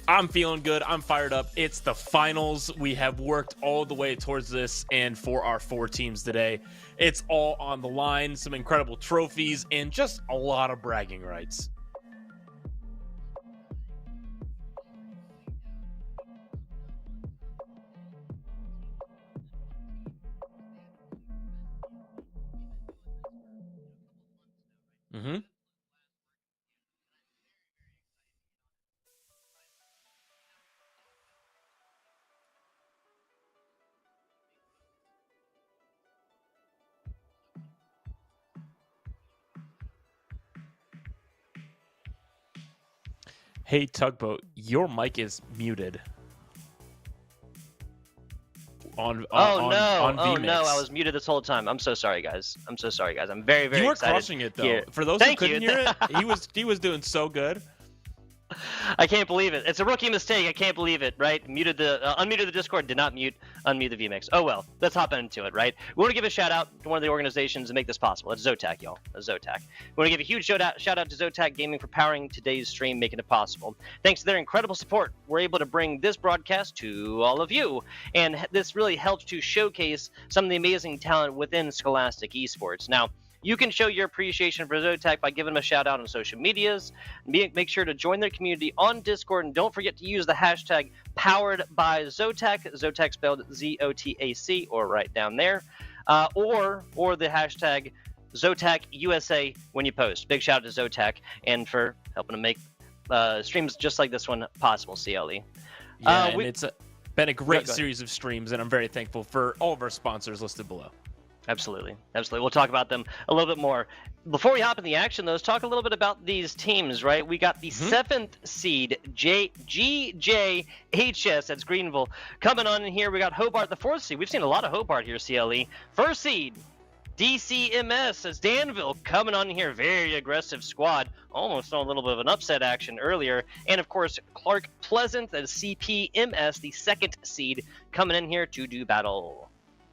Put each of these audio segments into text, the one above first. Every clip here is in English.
I'm feeling good. I'm fired up. It's the finals. We have worked all the way towards this, and for our 4 teams today, it's all on the line. Some incredible trophies and just a lot of bragging rights. Mm-hmm. Hey, Tugboat, your mic is muted. On no, I was muted this whole time. I'm so sorry, guys. I'm very, very You were excited. crushing it, though. Here. For those Thank who couldn't you. hear it, he was doing so good. I can't believe it. It's a rookie mistake. I can't believe it, right? Unmuted the Discord, did not unmute the vMix. Oh well, let's hop into it, right? We want to give a shout out to one of the organizations that make this possible. It's Zotac, y'all. It's Zotac. We want to give a huge shout out to Zotac Gaming for powering today's stream, making it possible. Thanks to their incredible support, we're able to bring this broadcast to all of you, and this really helps to showcase some of the amazing talent within Scholastic Esports. Now, you can show your appreciation for Zotac by giving them a shout out on social medias. Make sure to join their community on Discord, and don't forget to use the hashtag powered by Zotac, Zotac spelled Z-O-T-A-C, or right down there, or the hashtag Zotac USA when you post. Big shout out to Zotac and for helping to make streams just like this one possible, CLE. Yeah, and it's been a great series of streams, and I'm very thankful for all of our sponsors listed below. Absolutely. We'll talk about them a little bit more. Before we hop in the action, though, let's talk a little bit about these teams, right? We got the 7th seed, GJHS, that's Greenville, coming on in here. We got Hobart, the 4th seed. We've seen a lot of Hobart here, CLE. 1st seed, DCMS, that's Danville, coming on in here. Very aggressive squad. Almost saw a little bit of an upset action earlier. And, of course, Clark Pleasant, that's CPMS, the 2nd seed, coming in here to do battle.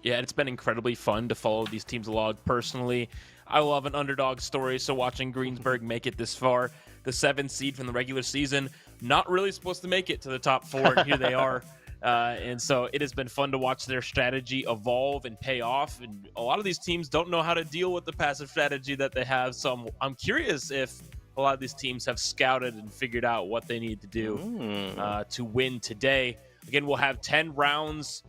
Yeah, it's been incredibly fun to follow these teams along. Personally, I love an underdog story, so watching Greensburg make it this far, the 7th seed from the regular season, not really supposed to make it to the top 4, and here they are. And so it has been fun to watch their strategy evolve and pay off. And a lot of these teams don't know how to deal with the passive strategy that they have, so I'm curious if a lot of these teams have scouted and figured out what they need to do to win today. Again, we'll have 10 rounds.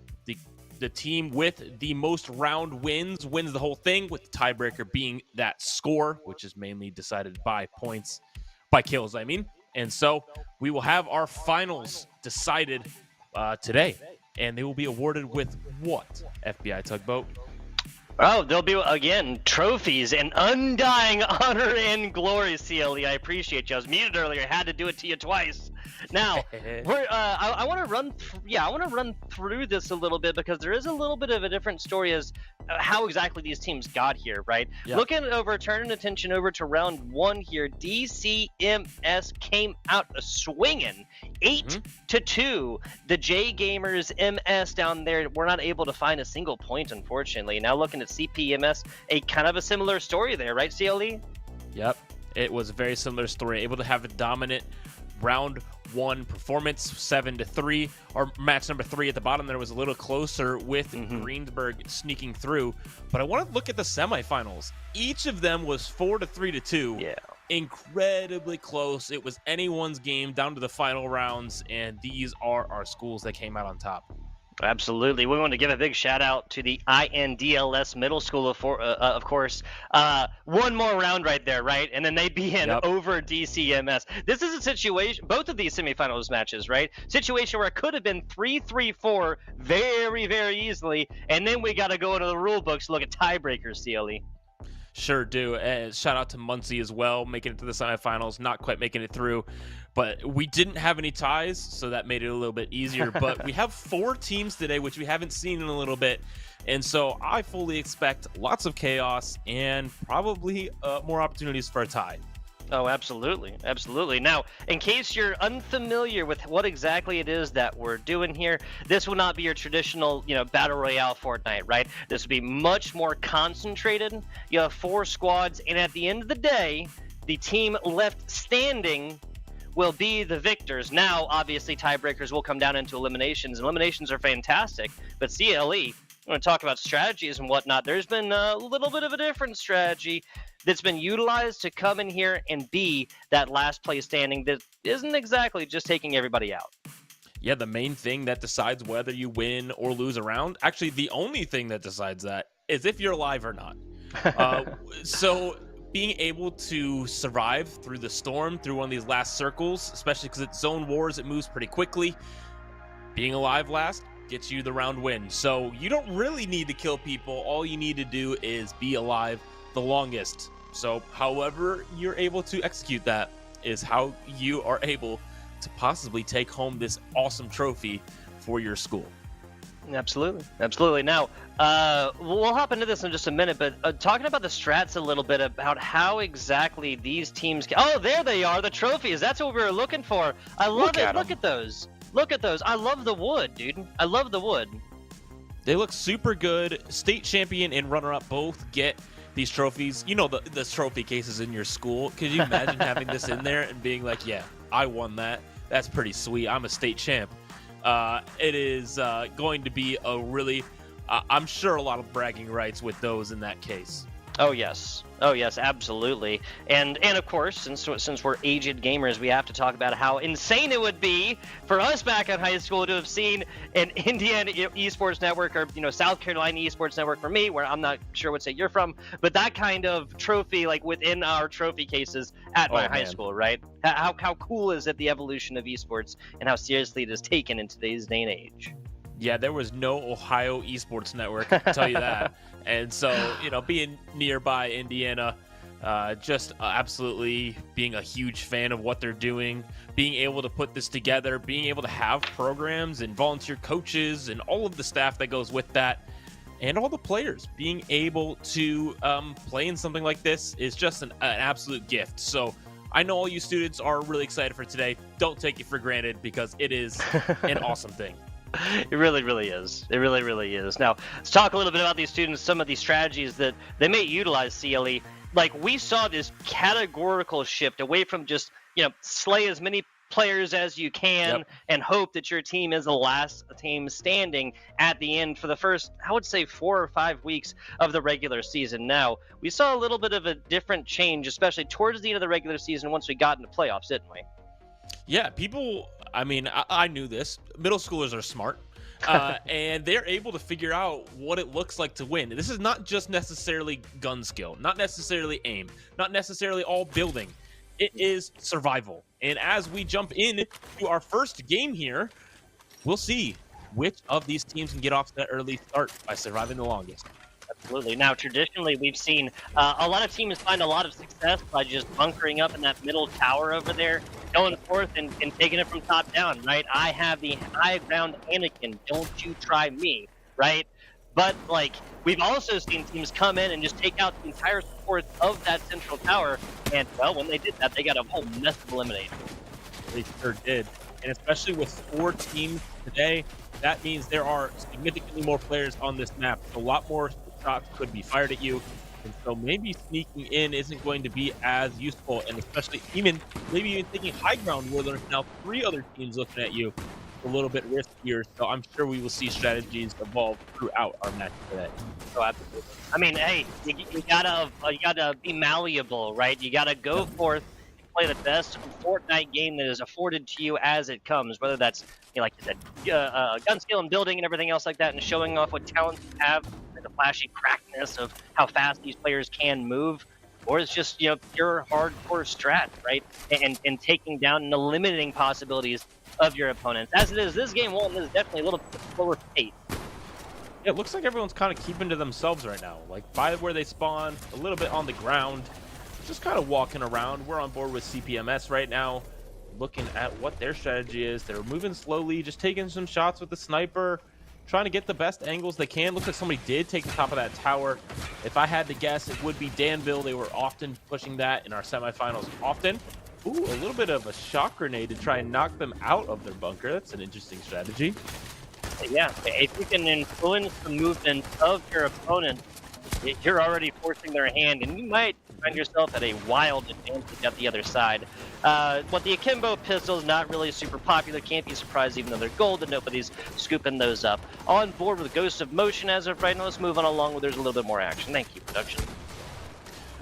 The team with the most round wins the whole thing, with the tiebreaker being that score, which is mainly decided by points, by kills, I mean. And so we will have our finals decided today, and they will be awarded with what, FBI Tugboat? Oh, there'll be, again, trophies and undying honor and glory, CLE. I appreciate you. I was muted earlier. Had to do it to you twice. Now, I want to run through this a little bit, because there is a little bit of a different story as how exactly these teams got here, right? Yep. Turning attention over to round 1 here, DCMS came out swinging 8-2. The J Gamers MS down there were not able to find a single point, unfortunately. Now looking at CPMS, a kind of a similar story there, right, CLE? Yep, it was a very similar story. Able to have a dominant round 1 performance, 7-3. Or match number 3 at the bottom there was a little closer with Greensburg sneaking through. But I want to look at the semifinals. Each of them was 4-3-2. Yeah. Incredibly close. It was anyone's game down to the final rounds, and these are our schools that came out on top. Absolutely. We want to give a big shout out to the INDLS middle school, of course. One more round right there, right? And then they be in over DCMS. This is a situation, both of these semifinals matches, right? Situation where it could have been 3-3-4 very, very easily. And then we got to go into the rule books to look at tiebreakers, CLE. Sure do. Shout out to Muncie as well, making it to the semifinals, not quite making it through. But we didn't have any ties, so that made it a little bit easier. But we have 4 teams today, which we haven't seen in a little bit. And so I fully expect lots of chaos and probably more opportunities for a tie. Oh, absolutely. Absolutely. Now, in case you're unfamiliar with what exactly it is that we're doing here, this will not be your traditional, Battle Royale Fortnite, right? This will be much more concentrated. You have 4 squads, and at the end of the day, the team left standing will be the victors. Now, obviously, tiebreakers will come down into eliminations. Eliminations are fantastic, but CLE, I want to talk about strategies and whatnot. There's been a little bit of a different strategy that's been utilized to come in here and be that last place standing that isn't exactly just taking everybody out. Yeah, the main thing that decides whether you win or lose a round, actually the only thing that decides that, is if you're alive or not. So being able to survive through the storm, through one of these last circles, especially because it's zone wars, it moves pretty quickly. Being alive last gets you the round win. So you don't really need to kill people. All you need to do is be alive the longest. So however you're able to execute that is how you are able to possibly take home this awesome trophy for your school. Absolutely. Now, we'll hop into this in just a minute, but talking about the strats a little bit about how exactly these teams oh, there they are, the trophies. That's what we were looking for. I love it. Look at those. I love the wood, dude. I love the wood. They look super good. State champion and runner-up both get these trophies. You know, the trophy cases in your school. Could you imagine having this in there and being like, yeah, I won that. That's pretty sweet. I'm a state champ. It is going to be a really, I'm sure, a lot of bragging rights with those in that case. Oh yes, absolutely. And of course, since we're aged gamers, we have to talk about how insane it would be for us back in high school to have seen an Indiana esports network, or South Carolina esports network for me, where I'm not sure what state you're from, but that kind of trophy like within our trophy cases at my high school, right? How cool is it, the evolution of esports and how seriously it is taken in today's day and age? Yeah, there was no Ohio esports network, I can tell you that. And so, being nearby Indiana, just absolutely being a huge fan of what they're doing, being able to put this together, being able to have programs and volunteer coaches and all of the staff that goes with that, and all the players being able to play in something like this is just an absolute gift. So I know all you students are really excited for today. Don't take it for granted, because it is an awesome thing. It really is. It really is. Now, let's talk a little bit about these students, some of these strategies that they may utilize, CLE. Like, we saw this categorical shift away from just, slay as many players as you can and hope that your team is the last team standing at the end for the first, I would say, 4 or 5 weeks of the regular season. Now, we saw a little bit of a different change, especially towards the end of the regular season once we got into playoffs, didn't we? Yeah, people, I knew this. Middle schoolers are smart, and they're able to figure out what it looks like to win. This is not just necessarily gun skill, not necessarily aim, not necessarily all building. It is survival. And as we jump in to our first game here, we'll see which of these teams can get off to that early start by surviving the longest. Absolutely. Now, traditionally, we've seen a lot of teams find a lot of success by just bunkering up in that middle tower over there, going forth and taking it from top down, right? I have the high ground Anakin. Don't you try me, right? But, we've also seen teams come in and just take out the entire support of that central tower. And, well, when they did that, they got a whole mess of eliminated. They sure did. And especially with 4 teams today, that means there are significantly more players on this map. A lot more shots could be fired at you, and so maybe sneaking in isn't going to be as useful, and especially maybe even taking high ground where there's now 3 other teams looking at you, a little bit riskier. So I'm sure we will see strategies evolve throughout our match today. Oh, absolutely. Hey, you gotta be malleable, right? You gotta go forth and play the best Fortnite game that is afforded to you as it comes, whether that's like you said, gun skill and building and everything else like that, and showing off what talents you have, the flashy crackness of how fast these players can move, or it's just pure hardcore strat, right? And taking down and eliminating possibilities of your opponents. As it is, this game is definitely a little bit slower pace. Yeah, it looks like everyone's kind of keeping to themselves right now, like by where they spawn, a little bit on the ground, just kind of walking around. We're on board with CPMS right now, looking at what their strategy is. They're moving slowly, just taking some shots with the sniper, trying to get the best angles they can. Looks like somebody did take the top of that tower. If I had to guess, it would be Danville. They were often pushing that in our semifinals often. Ooh, a little bit of a shock grenade to try and knock them out of their bunker. That's an interesting strategy. Yeah, if you can influence the movement of your opponent you're already forcing their hand, and you might find yourself at a wild advantage at the other side. But the akimbo pistol is not really super popular. Can't be surprised, even though they're gold, and nobody's scooping those up. On board with Ghost of Motion as of right now. Let's move on along where there's a little bit more action. Thank you, production.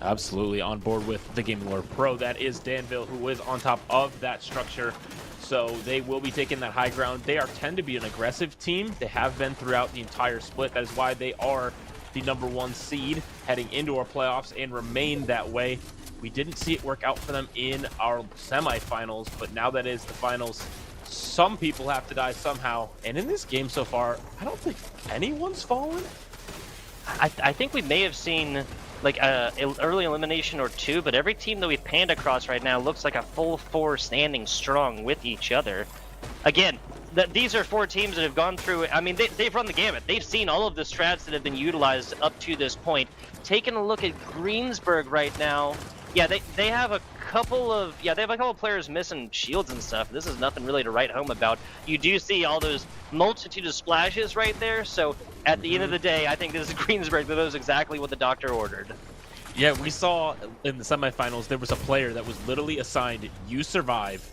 Absolutely on board with the Gaming Lore Pro. That is Dansville, who is on top of that structure. So they will be taking that high ground. They tend to be an aggressive team. They have been throughout the entire split. That is why they are the #1 seed heading into our playoffs and remain that way. We didn't see it work out for them in our semifinals, but now that is the finals. Some people have to die somehow. And in this game so far, I don't think anyone's fallen. I think we may have seen like an early elimination or two, but every team that we've panned across right now looks like a full four standing strong with each other. Again, these are 4 teams that have gone through, I mean, they've run the gamut. They've seen all of the strats that have been utilized up to this point. Taking a look at Greensburg right now, yeah, they have a couple of players missing shields and stuff. This is nothing really to write home about. You do see all those multitude of splashes right there, so at the end of the day, I think this is Greensburg that knows exactly what the doctor ordered. Yeah, we saw in the semifinals, there was a player that was literally assigned, you survive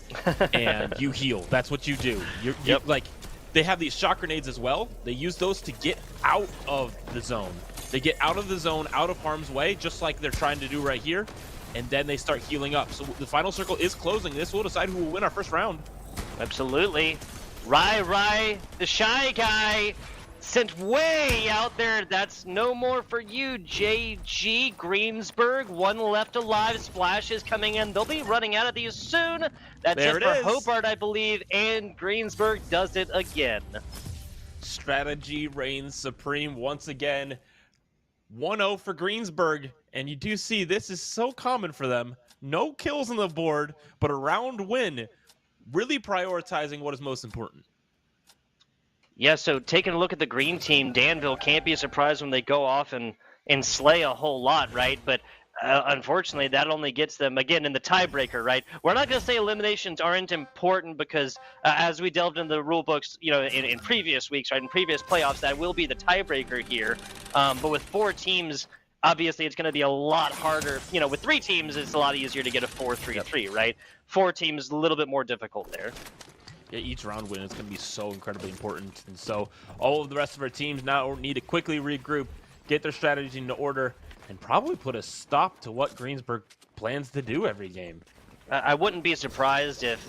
and you heal. That's what you do. Yep. Like, they have these shock grenades as well. They use those to get out of the zone. They get out of the zone, out of harm's way, just like they're trying to do right here. And then they start healing up. So the final circle is closing. This will decide who will win our first round. Absolutely. Rai, the shy guy, sent way out there. That's no more for you, JG. Greensburg, 1 left alive. Splashes coming in. They'll be running out of these soon. That's there it for Hobart, I believe. And Greensburg does it again. Strategy reigns supreme once again. 1-0 for Greensburg. And you do see this is so common for them. No kills on the board, but a round win. Really prioritizing what is most important. Yeah, so taking a look at the green team, Dansville can't be surprised when they go off and slay a whole lot, right? But unfortunately, that only gets them, again, in the tiebreaker, right? We're not going to say eliminations aren't important because as we delved into the rule books, you know, in previous weeks, right, in previous playoffs, that will be the tiebreaker here. But with 4 teams, obviously it's going to be a lot harder. You know, with 3 teams, it's a lot easier to get a 4-3-3, right? 4 teams, a little bit more difficult there. Yeah, each round win is going to be so incredibly important. And so all of the rest of our teams now need to quickly regroup, get their strategy into order, and probably put a stop to what Greensburg plans to do every game. I wouldn't be surprised if,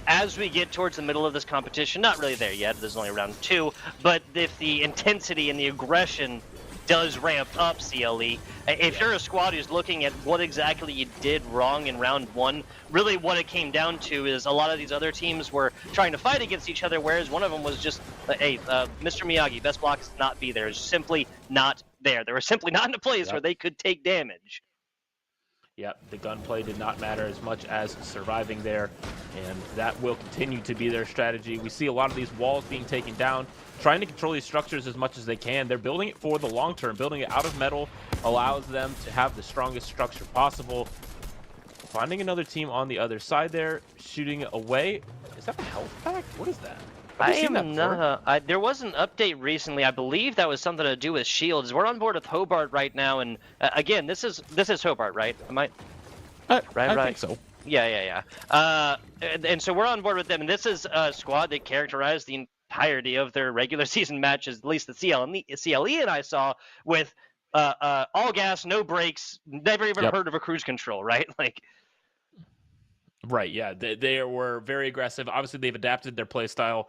as we get towards the middle of this competition, not really there yet, there's only round 2, but if the intensity and the aggression does ramp up, CLE. If you're a squad who's looking at what exactly you did wrong in round 1, really what it came down to is a lot of these other teams were trying to fight against each other, whereas one of them was just, hey, Mr. Miyagi, best blocks not be there. It's simply not there. They were simply not in a place where they could take damage. Yep, the gunplay did not matter as much as surviving there, and that will continue to be their strategy. We see a lot of these walls being taken down, trying to control these structures as much as they can. They're building it for the long term. Building it out of metal allows them to have the strongest structure possible. Finding another team on the other side there, shooting away. Is that a health pack? What is that? There was an update recently. I believe that was something to do with shields. We're on board with Hobart right now, and again, this is Hobart, right? I think so. Yeah. And so we're on board with them, and this is a squad that characterized the entirety of their regular season matches, at least the CLE and I saw, with all gas, no brakes, never even heard of a cruise control, right? Like. Right, yeah, they were very aggressive. Obviously, they've adapted their playstyle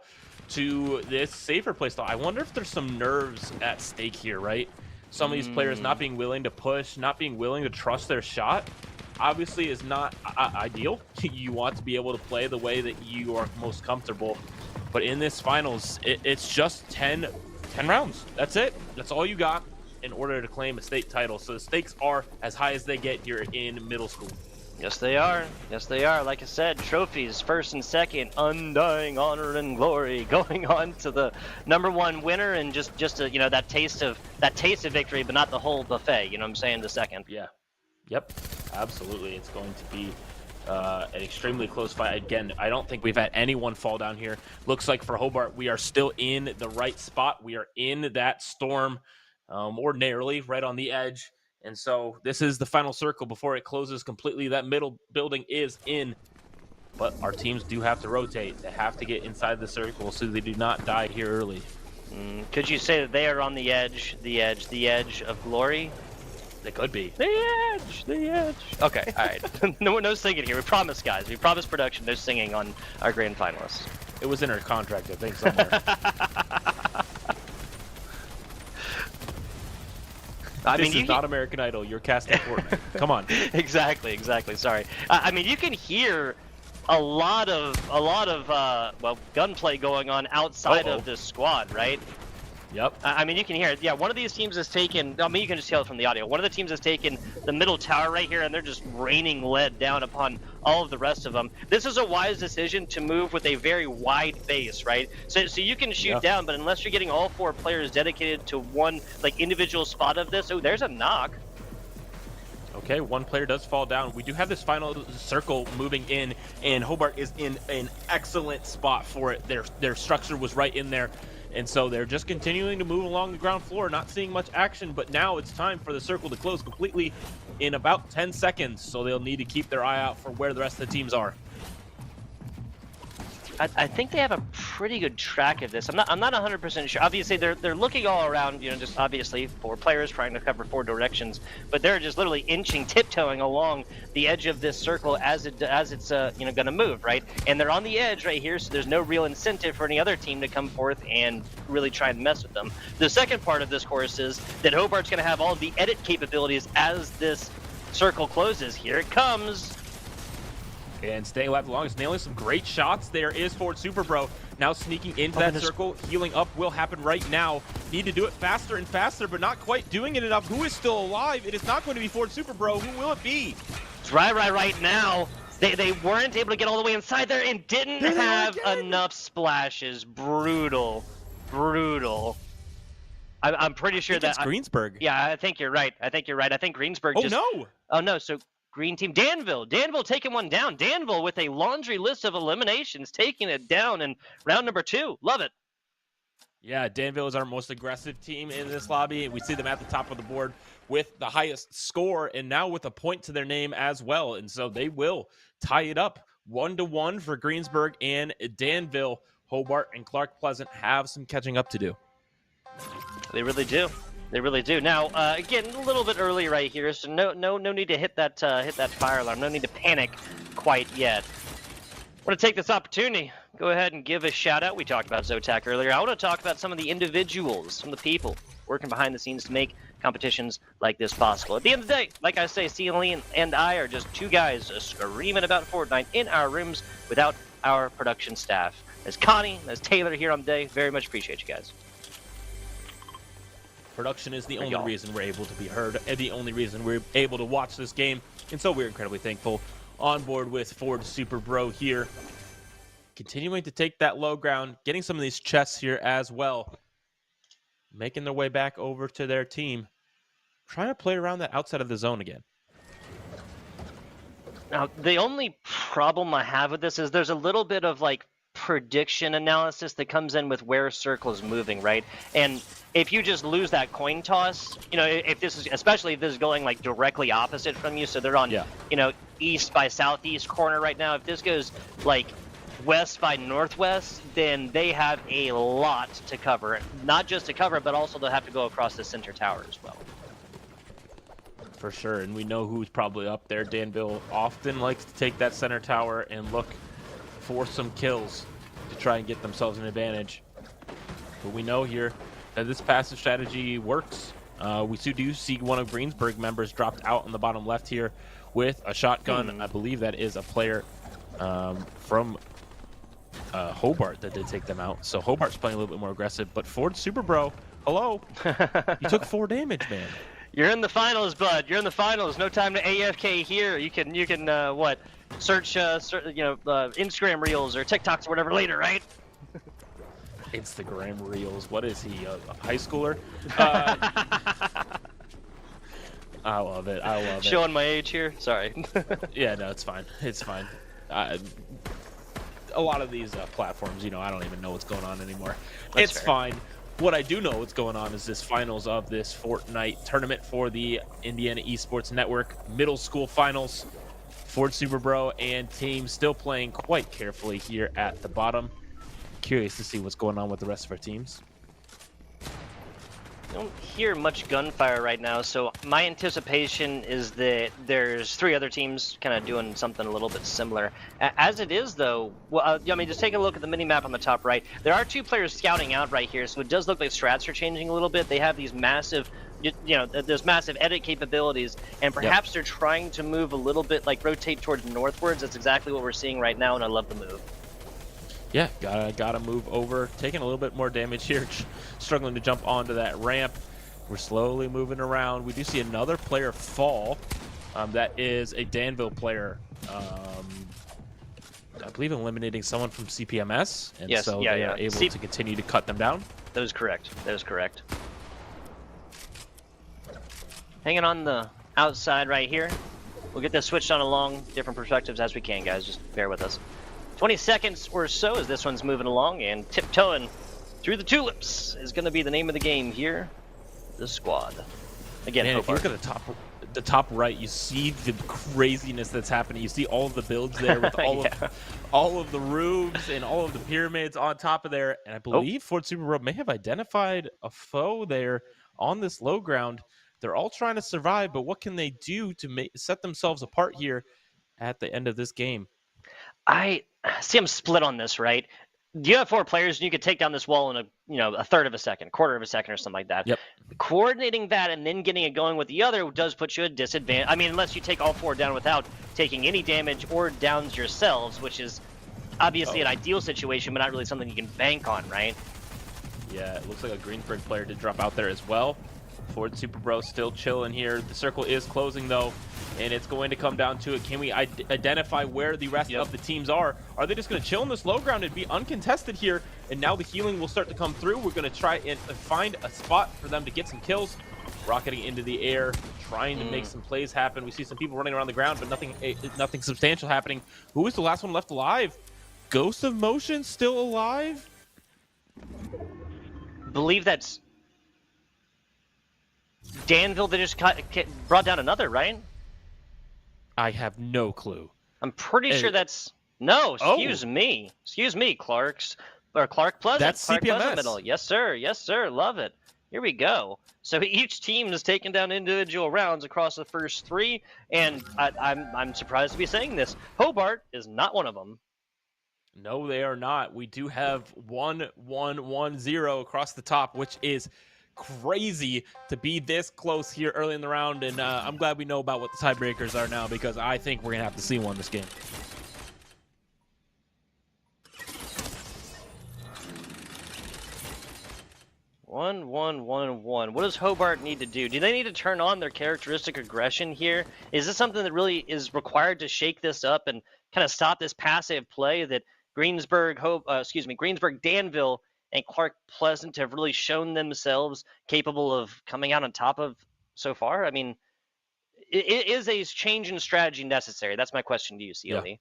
to this safer playstyle. I wonder if there's some nerves at stake here, right? Some of these players not being willing to push, not being willing to trust their shot, obviously is not ideal. You want to be able to play the way that you are most comfortable. But in this finals, it's just 10 rounds. That's it. That's all you got in order to claim a state title. So the stakes are as high as they get here in middle school. Yes, they are. Yes, they are. Like I said, trophies, first and second, undying honor and glory, going on to the #1 winner, and just a, you know, that taste of victory, but not the whole buffet. You know what I'm saying? The second. Yeah. Yep. Absolutely. It's going to be an extremely close fight. Again, I don't think we've had anyone fall down here. Looks like for Hobart, we are still in the right spot. We are in that storm. ordinarily right on the edge. And so this is the final circle before it closes completely. That middle building is in, but our teams do have to rotate. They have to get inside the circle so they do not die here early. Could you say that they are on the edge of glory? They could be. The edge. Okay, all right. No singing here. We promise, guys. We promise production. No singing on our grand finalists. It was in our contract, I think, somewhere. This is not American Idol. You're casting Fortnite. Come on. Exactly. Sorry. I mean, you can hear a lot of gunplay going on outside of this squad, right? Yep. I mean, you can hear it. Yeah, one of these teams has taken, I mean, you can just tell it from the audio. One of the teams has taken the middle tower right here, and they're just raining lead down upon all of the rest of them. This is a wise decision to move with a very wide base, right? So you can shoot down, but unless you're getting all 4 players dedicated to one, like, individual spot of this, oh, there's a knock. Okay, one player does fall down. We do have this final circle moving in, and Hobart is in an excellent spot for it. Their structure was right in there. And so they're just continuing to move along the ground floor, not seeing much action, but now it's time for the circle to close completely in about 10 seconds. So they'll need to keep their eye out for where the rest of the teams are. I think they have a pretty good track of this. I'm not 100% sure. Obviously, they're looking all around. You know, just obviously 4 players trying to cover 4 directions, but they're just literally tiptoeing along the edge of this circle as it's going to move, right? And they're on the edge right here, so there's no real incentive for any other team to come forth and really try and mess with them. The second part of this course is that Hobart's going to have all the edit capabilities as this circle closes. Here it comes. And staying alive the longest, nailing some great shots. There is Ford Super Bro now sneaking into that circle. Healing up will happen right now. Need to do it faster and faster, but not quite doing it enough. Who is still alive? It is not going to be Ford Super Bro. Who will it be? It's right now. They weren't able to get all the way inside there and didn't have enough splashes. Brutal. I'm pretty sure that's Greensburg. Yeah, I think you're right. I think Greensburg Oh, no. So green team, Danville taking one down. Danville with a laundry list of eliminations, taking it down in round number 2. Love it. Yeah, Danville is our most aggressive team in this lobby. We see them at the top of the board with the highest score and now with a point to their name as well. And so they will tie it up 1-1 for Greensburg and Danville. Hobart and Clark Pleasant have some catching up to do. They really do. Now, again, a little bit early right here, so no need to hit that fire alarm. No need to panic quite yet. I want to take this opportunity, go ahead and give a shout out. We talked about Zotac earlier. I want to talk about some of the individuals, some of the people working behind the scenes to make competitions like this possible. At the end of the day, like I say, Celine and I are just 2 guys screaming about Fortnite in our rooms without our production staff. As Connie, as Taylor here on the day, very much appreciate you guys. Production is the only reason we're able to be heard and the only reason we're able to watch this game. And so we're incredibly thankful. On board with Ford Super Bro here. Continuing to take that low ground, getting some of these chests here as well. Making their way back over to their team. Trying to play around that outside of the zone again. Now, the only problem I have with this is there's a little bit of like prediction analysis that comes in with where circle is moving, right? And if you just lose that coin toss, you know, if this is, especially if this is going like directly opposite from you, so they're on, you know, east by southeast corner right now. If this goes like west by northwest, then they have a lot to cover. Not just to cover, but also they'll have to go across the center tower as well. For sure, and we know who's probably up there. Danville often likes to take that center tower and look for some kills to try and get themselves an advantage. But we know here that this passive strategy works. We do see one of Greensburg members dropped out on the bottom left here with a shotgun. I believe that is a player from Hobart that did take them out. So Hobart's playing a little bit more aggressive. But Ford Super Bro, hello. You took 4 damage, man. You're in the finals, bud. You're in the finals. No time to AFK here. You can what? Search Instagram Reels or TikToks or whatever later, right? Instagram Reels. What is he, a high schooler? I love it. Showing my age here. Sorry. Yeah, no, it's fine. It's fine. A lot of these platforms, you know, I don't even know what's going on anymore. It's fine. What I do know what's going on is this finals of this Fortnite tournament for the Indiana Esports Network middle school finals. Ford Super Bro and team still playing quite carefully here at the bottom. Curious to see what's going on with the rest of our teams. I don't hear much gunfire right now, so my anticipation is that there's 3 other teams kind of doing something a little bit similar. As it is, though, well, I mean, just take a look at the mini-map on the top right. There are 2 players scouting out right here, so it does look like strats are changing a little bit. They have these massive, there's massive edit capabilities, and perhaps they're trying to move a little bit, like rotate towards northwards. That's exactly what we're seeing right now, and I love the move. Yeah, gotta move over. Taking a little bit more damage here. Struggling to jump onto that ramp. We're slowly moving around. We do see another player fall. That is a Dansville player. I believe eliminating someone from CPMS. And yes, so they are able to continue to cut them down. That is correct. That is correct. Hanging on the outside right here. We'll get this switched on along different perspectives as we can, guys. Just bear with us. 20 seconds or so as this one's moving along, and tiptoeing through the tulips is going to be the name of the game here. The squad. Again, if you look at the top right, you see the craziness that's happening. You see all of the builds there with all of the roofs and all of the pyramids on top of there. And I believe Ford Super Bro may have identified a foe there on this low ground. They're all trying to survive, but what can they do to set themselves apart here at the end of this game? I see I'm split on this, right? You have 4 players, and you could take down this wall in a third of a second, quarter of a second, or something like that. Yep. Coordinating that and then getting it going with the other does put you at disadvantage. I mean, unless you take all 4 down without taking any damage or downs yourselves, which is obviously an ideal situation, but not really something you can bank on, right? Yeah, it looks like a Greensburg player did drop out there as well. Ford Super Bro still chilling here. The circle is closing, though, and it's going to come down to it. Can we identify where the rest of the teams are? Are they just going to chill in this low ground and be uncontested here? And now the healing will start to come through. We're going to try and find a spot for them to get some kills. Rocketing into the air, trying to make some plays happen. We see some people running around the ground, but nothing substantial happening. Who is the last one left alive? Ghost of Motion still alive? Believe that's Dansville that just brought down another, right? I have no clue. I'm pretty sure that's excuse me, Clark Pleasant. That's Clark CPMS. Pleasant Middle. Yes, sir. Love it. Here we go. So each team is taking down individual rounds across the first 3, and I'm surprised to be saying this. Hobart is not one of them. No, they are not. We do have 1-1-1-0 across the top, which is crazy to be this close here early in the round, and I'm glad we know about what the tiebreakers are now, because I think we're gonna have to see one this game. One. What does Hobart need to do? Do they need to turn on their characteristic aggression here? Is this something that really is required to shake this up and kind of stop this passive play that Greensburg, Dansville, and Clark Pleasant have really shown themselves capable of coming out on top of so far? I mean, is a change in strategy necessary? That's my question to you, CLE.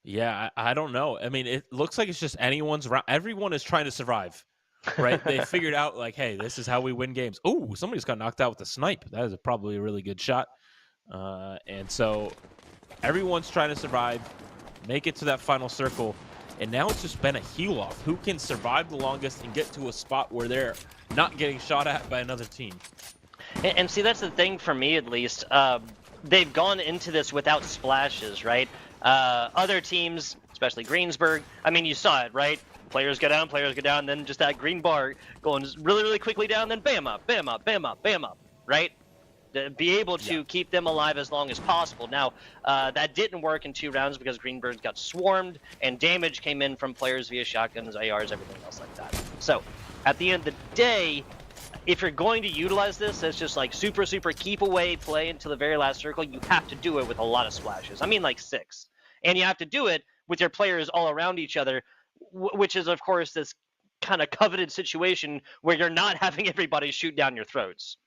Yeah, I don't know. I mean, it looks like it's just anyone's round. Everyone is trying to survive, right? They figured out, like, hey, this is how we win games. Oh, somebody's got knocked out with a snipe. That is probably a really good shot. And so everyone's trying to survive, make it to that final circle. And now it's just been a heal off. Who can survive the longest and get to a spot where they're not getting shot at by another team? And see, that's the thing for me, at least. They've gone into this without splashes, right? Other teams, especially Greensburg, I mean, you saw it, right? Players go down, then just that green bar going really, really quickly down, then bam up, right? To be able to keep them alive as long as possible. Now, that didn't work in 2 rounds because Greenberg got swarmed, and damage came in from players via shotguns, ARs, everything else like that. So, at the end of the day, if you're going to utilize this as just like super keep away play until the very last circle, you have to do it with a lot of splashes. I mean, like 6. And you have to do it with your players all around each other, which is, of course, this kind of coveted situation where you're not having everybody shoot down your throats.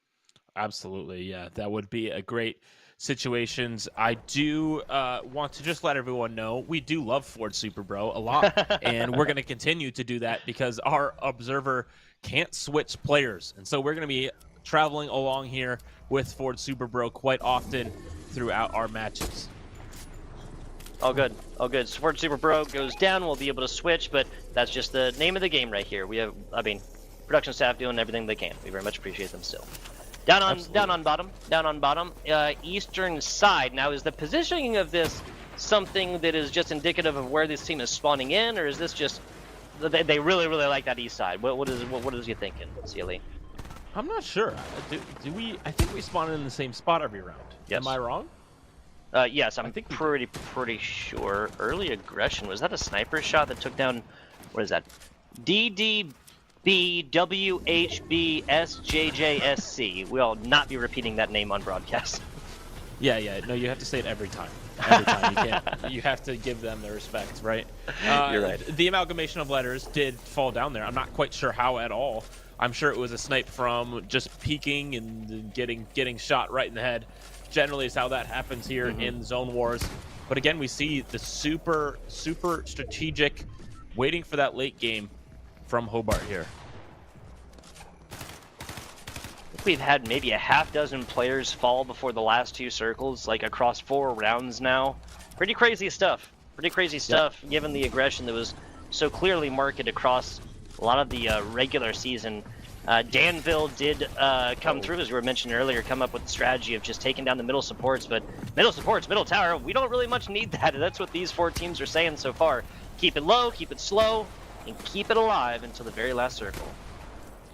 Absolutely, yeah. That would be a great situations, I do want to just let everyone know we do love Ford Super Bro a lot, and we're going to continue to do that because our observer can't switch players, and so we're going to be traveling along here with Ford Super Bro quite often throughout our matches. All good, all good. So Ford Super Bro goes down, we'll be able to switch, but that's just the name of the game right here. We have, I mean, production staff doing everything they can. We very much appreciate them still. Down on bottom, eastern side. Now, is the positioning of this something that is just indicative of where this team is spawning in, or is this just they really like that east side? What is you thinking, CLE? I'm not sure. Do we? I think we spawn in the same spot every round. Yes. Am I wrong? Yes, I'm pretty sure. Early aggression, was that a sniper shot that took down? What is that? DDBWHBSJJSC. We'll not be repeating that name on broadcast. Yeah. No, you have to say it every time. Every time. You can't. You have to give them their respect, right? You're right. The amalgamation of letters did fall down there. I'm not quite sure how at all. I'm sure it was a snipe from just peeking and getting shot right in the head. Generally, is how that happens here in Zone Wars. But again, we see the super strategic, waiting for that late game from Hobart here. We've had maybe a half dozen players fall before the last two circles, like across 4 rounds now. Pretty crazy stuff. Given the aggression that was so clearly marked across a lot of the regular season. Dansville did come through, as we were mentioning earlier, come up with the strategy of just taking down the middle supports, but middle tower, we don't really much need that. That's what these 4 teams are saying so far. Keep it low, keep it slow, and keep it alive until the very last circle.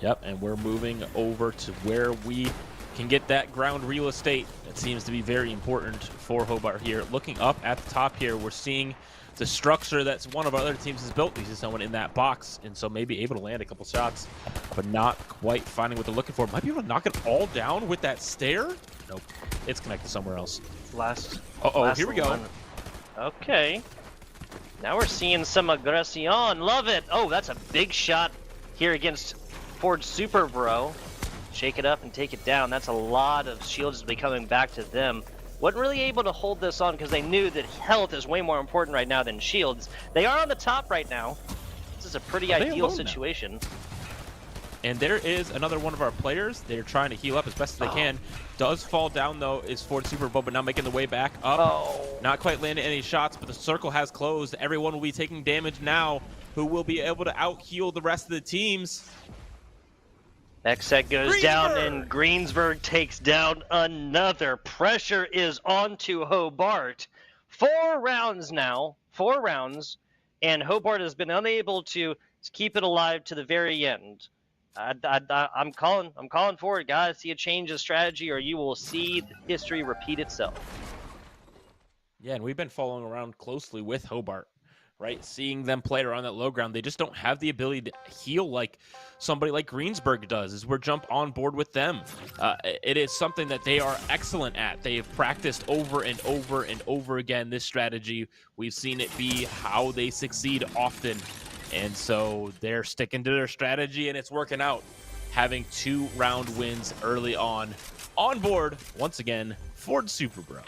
Yep, and we're moving over to where we can get that ground real estate. That seems to be very important for Hobart here. Looking up at the top here, we're seeing the structure that's one of our other teams has built. We see someone in that box, and so maybe able to land a couple shots, but not quite finding what they're looking for. Might be able to knock it all down with that stair. Nope, it's connected somewhere else. Last Here we go. One. Okay. Now we're seeing some aggression. Love it. Oh, that's a big shot here against Ford Super Bro. Shake it up and take it down. That's a lot of shields to be coming back to them. Wasn't really able to hold this on because they knew that health is way more important right now than shields. They are on the top right now. This is a pretty ideal situation. Now? And there is another one of our players. They're trying to heal up as best as they can. Does fall down, though, is Ford Super Bowl, but now making the way back up. Not quite landing any shots, but the circle has closed. Everyone will be taking damage now, who will be able to out-heal the rest of the teams. Xset goes down, and Greensburg takes down another. Pressure is on to Hobart. 4 rounds now, 4 rounds, and Hobart has been unable to keep it alive to the very end. I'm calling for it, guys. See a change of strategy, or you will see history repeat itself. Yeah, and we've been following around closely with Hobart, right? Seeing them play around that low ground. They just don't have the ability to heal like somebody like Greensburg does, as we're jump on board with them. It is something that they are excellent at. They have practiced over and over and over again this strategy. We've seen it be how they succeed often. And so they're sticking to their strategy, and it's working out. Having 2 round wins early on board, once again, Ford Super Bro.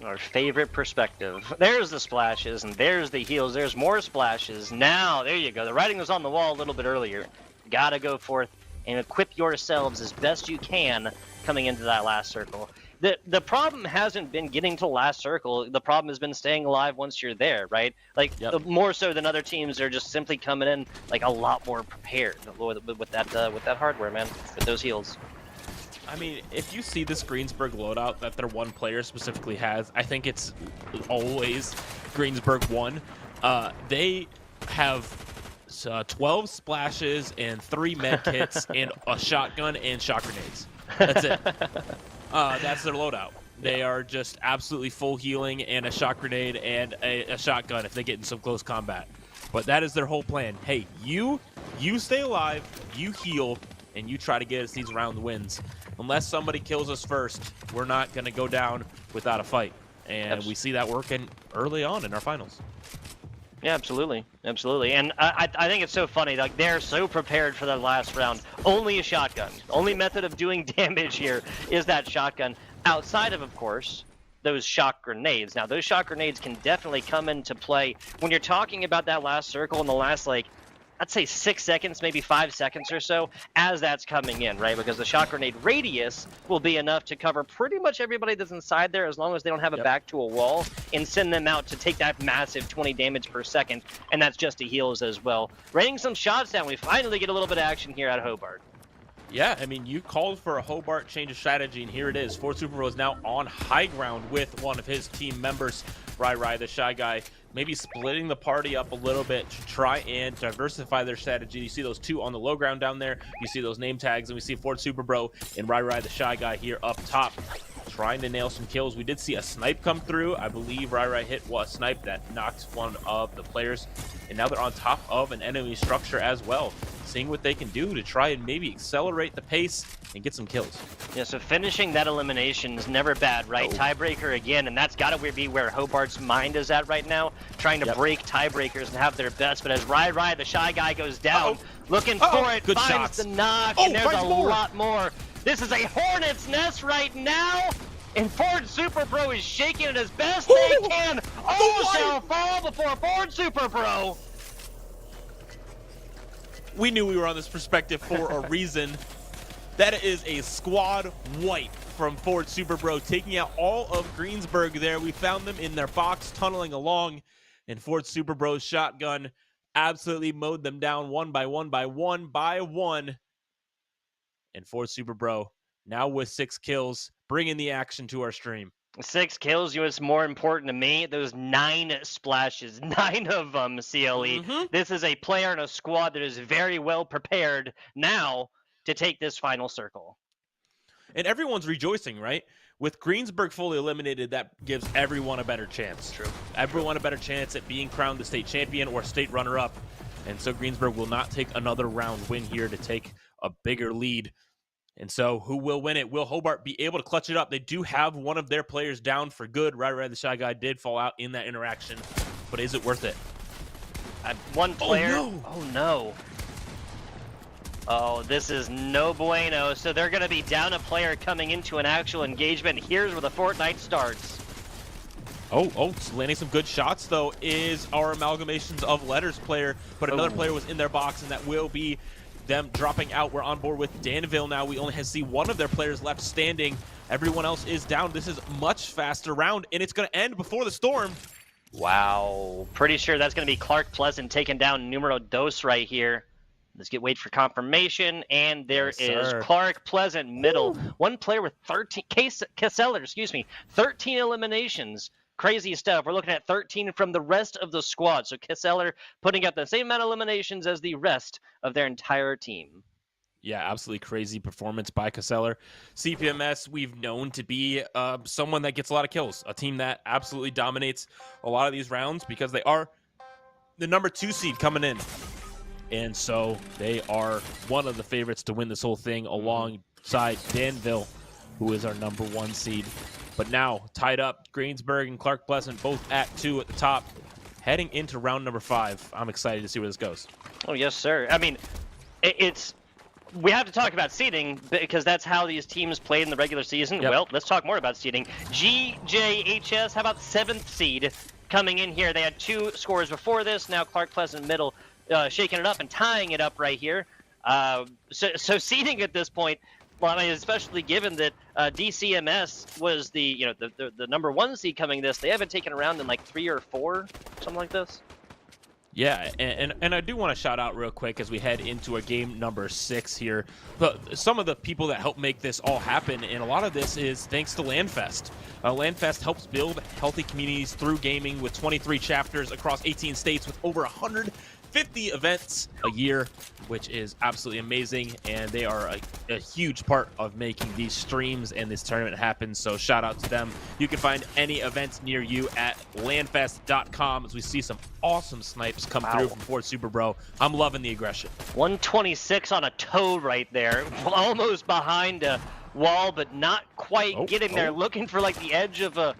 Our favorite perspective. There's the splashes, and there's the heals. There's more splashes. Now, there you go. The writing was on the wall a little bit earlier. Gotta go forth and equip yourselves as best you can coming into that last circle. The problem hasn't been getting to the last circle. The problem has been staying alive once you're there, right? Like, more so than other teams are just simply coming in like a lot more prepared with that hardware, man, with those heals. I mean, if you see this Greensburg loadout that their one player specifically has, I think it's always Greensburg 1. They have 12 splashes and 3 med kits and a shotgun and shot grenades. That's it. That's their loadout. They are just absolutely full healing and a shot grenade and a shotgun if they get in some close combat. But that is their whole plan. Hey, you stay alive, you heal, and you try to get us these round wins. Unless somebody kills us first, we're not going to go down without a fight. And we see that working early on in our finals. Yeah, absolutely. And I think it's so funny. Like, they're so prepared for that last round. Only a shotgun. Only method of doing damage here is that shotgun. Outside of course, those shock grenades. Now, those shock grenades can definitely come into play when you're talking about that last circle in the last, like, I'd say 6 seconds, maybe 5 seconds or so, as that's coming in, right? Because the shock grenade radius will be enough to cover pretty much everybody that's inside there, as long as they don't have it back to a wall, and send them out to take that massive 20 damage per second, and that's just to heals as well. Raining some shots down, we finally get a little bit of action here at Hobart. Yeah, I mean, you called for a Hobart change of strategy, and here it is. Ford Super Pro is now on high ground with one of his team members, Rai, the Shy Guy, maybe splitting the party up a little bit to try and diversify their strategy. You see those two on the low ground down there. You see those name tags, and we see Ford Super Bro and Rai, the Shy Guy here up top, trying to nail some kills. We did see a snipe come through. I believe Rai hit a snipe that knocked one of the players, and now they're on top of an enemy structure as well, seeing what they can do to try and maybe accelerate the pace and get some kills. Yeah, so finishing that elimination is never bad, right? Tiebreaker again, and that's got to be where Hobart's mind is at right now, trying to break tiebreakers and have their best. But as Rai, the Shy Guy, goes down, looking for it, Good finds shots. the knock, and there's a lot more. This is a hornet's nest right now, and Ford Super Pro is shaking it as best they can. All shall fall before Ford Super Pro. We knew we were on this perspective for a reason. That is a squad wipe from Ford Super Bro, taking out all of Greensburg there. We found them in their box, tunneling along, and Ford Super Bro's shotgun absolutely mowed them down one by one by one by one. And Ford Super Bro now with 6 kills, bringing the action to our stream. 6 kills, you know what's more important to me? Those 9 splashes, 9 of them, CLE. This is a player and a squad that is very well prepared now to take this final circle. And everyone's rejoicing, right? With Greensburg fully eliminated, that gives everyone a better chance. True. Everyone a better chance at being crowned the state champion or state runner-up. And so Greensburg will not take another round win here to take a bigger lead. And so who will win it? Will Hobart be able to clutch it up? They do have one of their players down for good. Rai, the Shy Guy, did fall out in that interaction. But is it worth it? One player. Oh, no. Oh, no. Oh, this is no bueno. So they're going to be down a player coming into an actual engagement. Here's where the Fortnite starts. Oh, landing some good shots, though, is our Amalgamations of Letters player. But another player was in their box, and that will be them dropping out. We're on board with Dansville now. We only see one of their players left standing. Everyone else is down. This is a much faster round, and it's going to end before the storm. Wow. Pretty sure that's going to be Clark Pleasant taking down numero dos right here. Let's wait for confirmation, and there is Clark Pleasant middle. One player with 13, Kesseller, 13 eliminations. Crazy stuff. We're looking at 13 from the rest of the squad. So Kesseller putting up the same amount of eliminations as the rest of their entire team. Yeah, absolutely crazy performance by Kesseller. CPMS, we've known to be someone that gets a lot of kills. A team that absolutely dominates a lot of these rounds because they are the number 2 seed coming in. And so they are one of the favorites to win this whole thing alongside Dansville, who is our number 1 seed. But now, tied up, Greensburg and Clark Pleasant both at 2 at the top, heading into round number 5. I'm excited to see where this goes. Oh, yes, sir. I mean, we have to talk about seeding because that's how these teams played in the regular season. Well, let's talk more about seeding. GJHS, how about 7th seed coming in here? They had 2 scores before this. Now Clark Pleasant middle shaking it up and tying it up right here. So seeding at this point, well, I mean, especially given that DCMS was the number 1 seed coming this, they haven't taken a round in like 3 or 4, something like this. Yeah, and I do want to shout out real quick as we head into a game number 6 here. But some of the people that help make this all happen, and a lot of this is thanks to LANFest. LANFest helps build healthy communities through gaming with 23 chapters across 18 states with over 150 events a year, which is absolutely amazing, and they are a huge part of making these streams and this tournament happen, so shout out to them. You can find any events near you at landfest.com as we see some awesome snipes come through from Ford Super Bro. I'm loving the aggression. 126 on a toe right there, almost behind a wall, but not quite getting there, looking for like the edge of a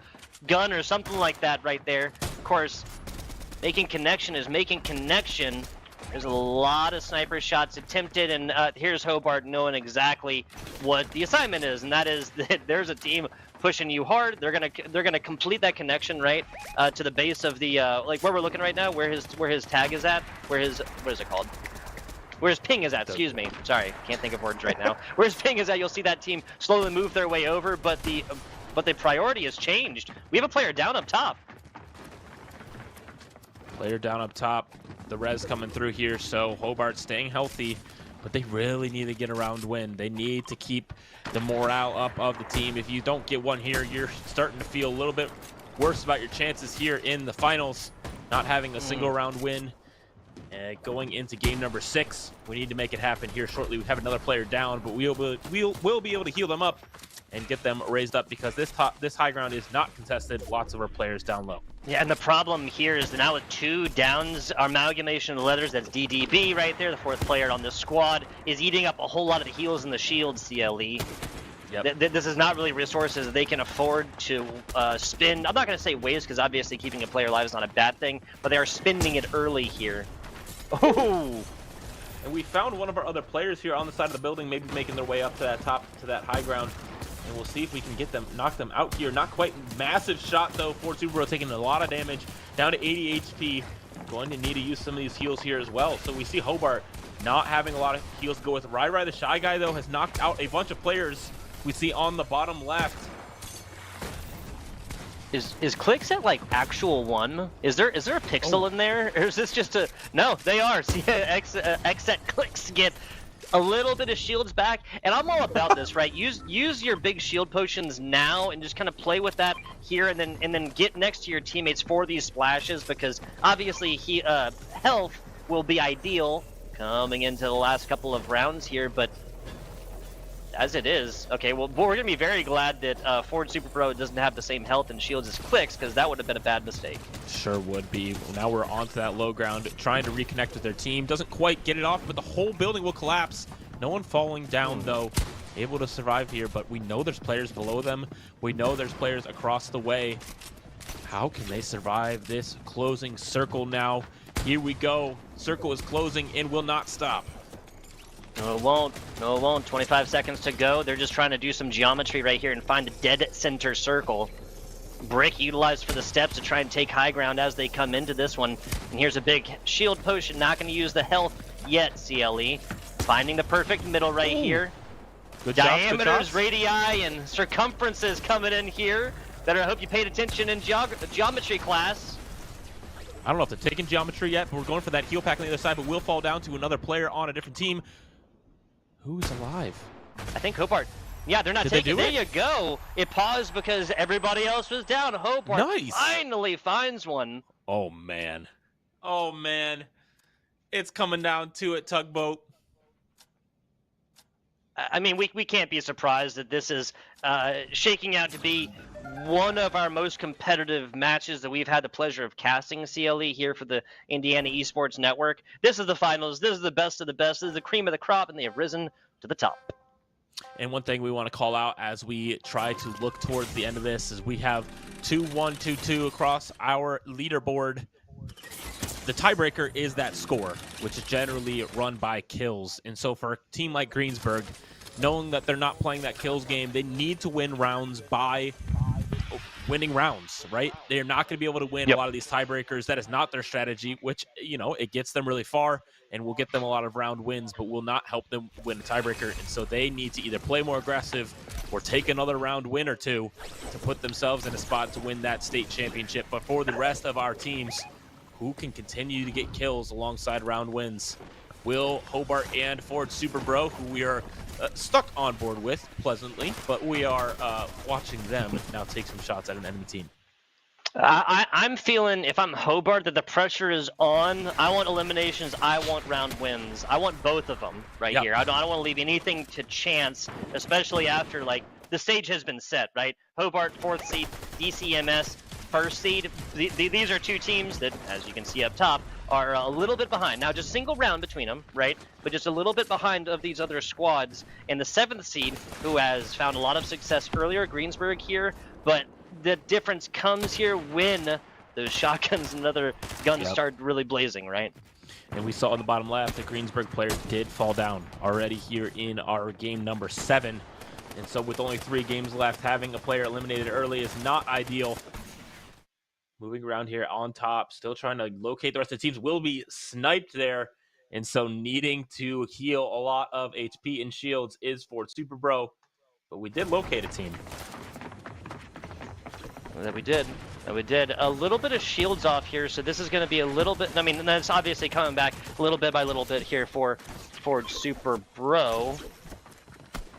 gun or something like that right there. Of course, making connection is making connection. There's a lot of sniper shots attempted, and here's Hobart knowing exactly what the assignment is, and that is that there's a team pushing you hard. They're gonna complete that connection right to the base of the like where we're looking right now, where his tag is at, what is it called? Where his ping is at, excuse me. Sorry, can't think of words right now. Where his ping is at, you'll see that team slowly move their way over, but the priority has changed. We have a player down up top. Player down up top. The res coming through here, so Hobart staying healthy, but they really need to get a round win. They need to keep the morale up of the team. If you don't get one here, you're starting to feel a little bit worse about your chances here in the finals, not having a single round win. Going into game number 6, we need to make it happen here shortly. We have another player down, but we'll be able to heal them up and get them raised up because this high ground is not contested. Lots of our players down low. Yeah, and the problem here is that now with 2 downs, our amalgamation of leathers, that's DDB right there, the 4th player on this squad, is eating up a whole lot of the heals and the shields, CLE. Yep. This is not really resources that they can afford to spend. I'm not going to say waste, because obviously keeping a player alive is not a bad thing, but they are spending it early here. Oh! And we found one of our other players here on the side of the building, maybe making their way up to that that high ground. And we'll see if we can get them, knock them out here. Not quite massive shot though. Ford Subaru taking a lot of damage, down to 80 HP. Going to need to use some of these heals here as well. So we see Hobart not having a lot of heals to go with. Rai the Shy Guy though has knocked out a bunch of players. We see on the bottom left. Is clicks at like actual 1? Is there a pixel in there, or is this just a? No, they are. See, X at clicks get a little bit of shields back, and I'm all about this, right? Use your big shield potions now, and just kind of play with that here, and then get next to your teammates for these splashes, because obviously health will be ideal coming into the last couple of rounds here, but. As it is, okay, well, we're gonna be very glad that Ford Super Pro doesn't have the same health and shields as Clicks, because that would have been a bad mistake. Sure would be. Now we're onto that low ground, trying to reconnect with their team. Doesn't quite get it off, but the whole building will collapse. No one falling down, though. Able to survive here, but we know there's players below them. We know there's players across the way. How can they survive this closing circle now? Here we go. Circle is closing and will not stop. No, it won't. No, it won't. 25 seconds to go. They're just trying to do some geometry right here and find a dead center circle. Brick utilized for the steps to try and take high ground as they come into this one. And here's a big shield potion. Not going to use the health yet, CLE. Finding the perfect middle right here. Good Diameters, shots, radii, and circumferences coming in here. Better hope you paid attention in geometry class. I don't know if they're taking geometry yet, but we're going for that heal pack on the other side, but we'll fall down to another player on a different team. Who's alive? I think Hobart. Yeah, they're not taking. There you go. It paused because everybody else was down. Hobart finally finds one. Oh man. Oh man. It's coming down to it, Tugboat. I mean, we can't be surprised that this is shaking out to be one of our most competitive matches that we've had the pleasure of casting, CLE, here for the Indiana Esports Network. This is the finals. This is the best of the best. This is the cream of the crop, and they have risen to the top. And one thing we want to call out as we try to look towards the end of this is we have 2-1, 2-2 across our leaderboard. The tiebreaker is that score, which is generally run by kills. And so for a team like Greensburg, knowing that they're not playing that kills game, they need to win rounds by winning rounds, right? They're not going to be able to win a lot of these tiebreakers. That is not their strategy, which, you know, it gets them really far and will get them a lot of round wins, but will not help them win a tiebreaker. And so they need to either play more aggressive or take another round win or two to put themselves in a spot to win that state championship. But for the rest of our teams, who can continue to get kills alongside round wins? Will Hobart and Ford Super Bro, who we are stuck on board with pleasantly, but we are watching them now take some shots at an enemy team. I'm feeling, if I'm Hobart, that the pressure is on. I want eliminations. I want round wins. I want both of them right here. I don't want to leave anything to chance, especially after, like, the stage has been set, right? Hobart, 4th seed, DCMS, 1st seed. These are two teams that, as you can see up top, are a little bit behind. Now, just single round between them, right? But just a little bit behind of these other squads. And the 7th seed, who has found a lot of success earlier, Greensburg here, but the difference comes here when those shotguns and other guns start really blazing, right? And we saw on the bottom left, the Greensburg player did fall down already here in our game number 7. And so with only 3 games left, having a player eliminated early is not ideal. Moving around here on top, still trying to locate the rest of the teams. Will be sniped there. And so needing to heal a lot of HP and shields is for Super Bro. But we did locate a team. That we did. A little bit of shields off here, so this is going to be a little bit. I mean, and that's obviously coming back little bit by little bit here for Super Bro.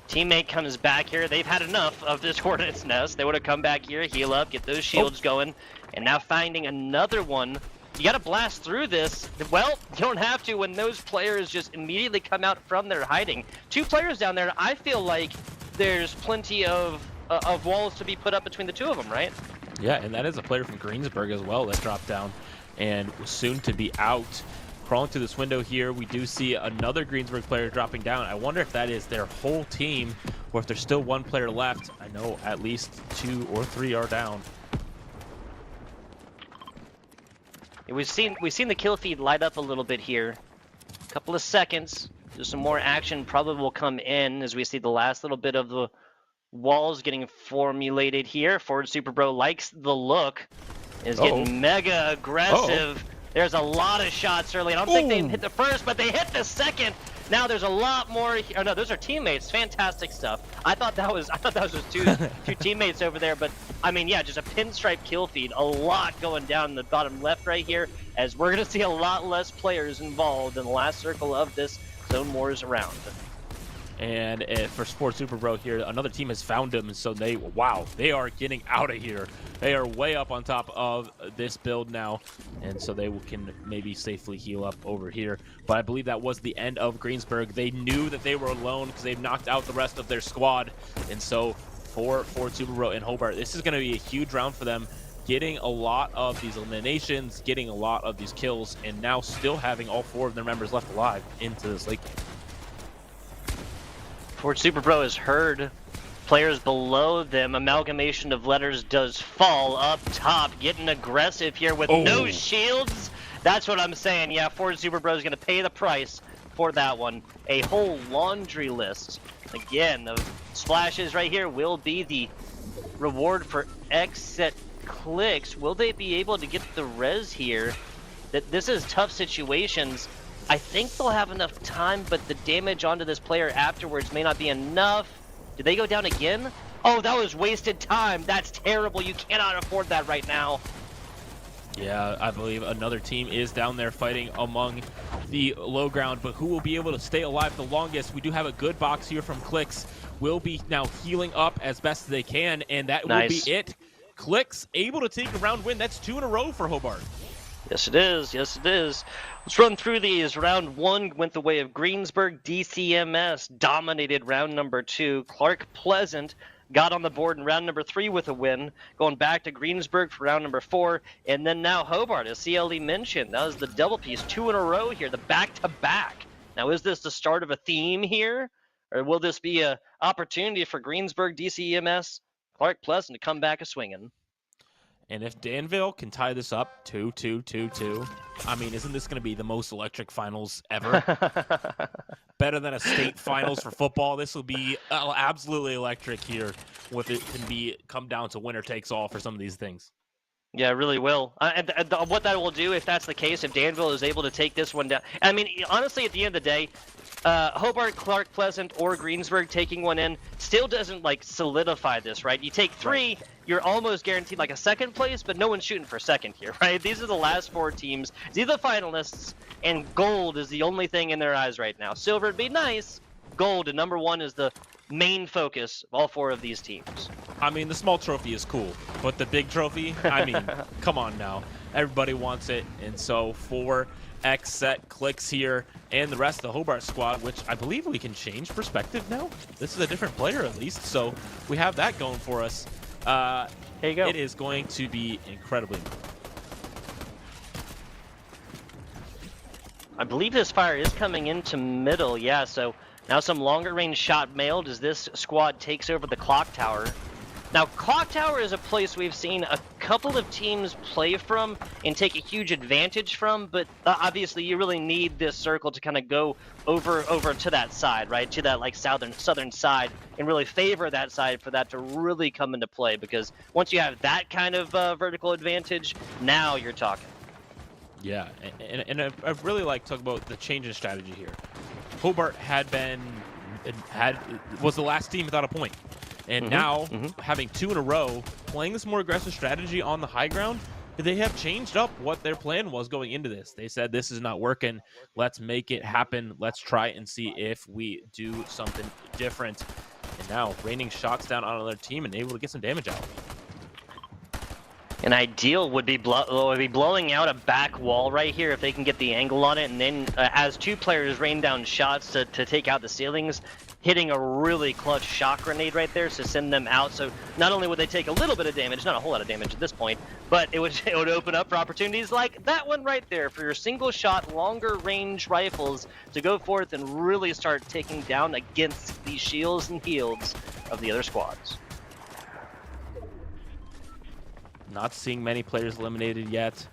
Teammate comes back here. They've had enough of this Hornet's Nest. They would have come back here, heal up, get those shields going, and now finding another one. You got to blast through this. Well, you don't have to when those players just immediately come out from their hiding. 2 players down there. I feel like there's plenty of walls to be put up between the 2 of them, right? Yeah, and that is a player from Greensburg as well that dropped down and was soon to be out. Crawling through this window here, we do see another Greensburg player dropping down. I wonder if that is their whole team or if there's still 1 player left. I know at least 2 or 3 are down. We've seen the kill feed light up a little bit here. A couple of seconds. Just some more action probably will come in as we see the last little bit of the walls getting formulated here. Forward Super Bro likes the look. Is getting mega aggressive. There's a lot of shots early. I don't think they hit the first, but they hit the second. Now there's a lot more. Oh no, those are teammates. Fantastic stuff. I thought that was just two teammates over there, but I mean, yeah, just a pinstripe kill feed. A lot going down in the bottom left right here, as we're gonna see a lot less players involved in the last circle of this Zone Wars round. And for Sports Super Bro here, another team has found them, and so they are getting out of here. They are way up on top of this build now, and so they can maybe safely heal up over here. But I believe that was the end of Greensburg. They knew that they were alone because they've knocked out the rest of their squad, and so for Super Bro and Hobart, this is going to be a huge round for them, getting a lot of these eliminations, getting a lot of these kills, and now still having all 4 of their members left alive into this late game. Fort Super Bro has heard players below them. Amalgamation of letters does fall up top, getting aggressive here with no shields. That's what I'm saying. Yeah, Fort Super Bro is going to pay the price for that one. A whole laundry list. Again, the splashes right here will be the reward for exit clicks. Will they be able to get the res here? This is tough situations. I think they'll have enough time, but the damage onto this player afterwards may not be enough. Did they go down again? Oh, that was wasted time. That's terrible. You cannot afford that right now. Yeah, I believe another team is down there fighting among the low ground, but who will be able to stay alive the longest? We do have a good box here from Clicks. Will be now healing up as best as they can, and that will be it. Clicks able to take a round win. That's 2 in a row for Hobart. Yes, it is. Yes, it is. Let's run through these. Round 1 went the way of Greensburg. DCMS dominated round number 2. Clark Pleasant got on the board in round number 3 with a win. Going back to Greensburg for round number 4. And then now Hobart, as CLE mentioned. That was the double piece. 2 in a row here, the back-to-back. Now, is this the start of a theme here? Or will this be an opportunity for Greensburg, DCMS, Clark Pleasant to come back a-swinging? And if Danville can tie this up 2-2-2-2, I mean, isn't this going to be the most electric finals ever? Better than a state finals for football. This will be absolutely electric here. If it can come down to winner takes all for some of these things. Yeah, it really will. And what that will do, if that's the case, if Danville is able to take this one down. I mean, honestly, at the end of the day, Hobart, Clark Pleasant, or Greensburg taking one in still doesn't solidify this, right? You take 3, you're almost guaranteed a second place, but no one's shooting for second here, right? These are the last 4 teams. These are the finalists, and gold is the only thing in their eyes right now. Silver would be nice. Gold and number 1 is the main focus of all 4 of these teams. I mean, the small trophy is cool, but the big trophy, I mean, come on now. Everybody wants it, and so for X-Set Clicks here and the rest of the Hobart squad, which I believe we can change perspective now. This is a different player at least, so we have that going for us. Here you go. It is going to be incredibly. I believe this fire is coming into middle, yeah, so now some longer range shot mailed as this squad takes over the clock tower. Now, clock tower is a place we've seen a couple of teams play from and take a huge advantage from, but obviously you really need this circle to kind of go over to that side, right? To that like southern side, and really favor that side for that to really come into play, because once you have that kind of vertical advantage, now you're talking. Yeah, and I've really talking about the change in strategy here. Hobart was the last team without a point. And now, having 2 in a row, playing this more aggressive strategy on the high ground, they have changed up what their plan was going into this. They said, this is not working. Let's make it happen. Let's try and see if we do something different. And now, raining shots down on another team and able to get some damage out. An ideal would be blowing out a back wall right here if they can get the angle on it, and then as 2 players rain down shots to take out the ceilings, hitting a really clutch shock grenade right there to send them out. So not only would they take a little bit of damage, not a whole lot of damage at this point, but it would open up for opportunities like that one right there for your single shot, longer range rifles to go forth and really start taking down against the shields and heals of the other squads. Not seeing many players eliminated yet.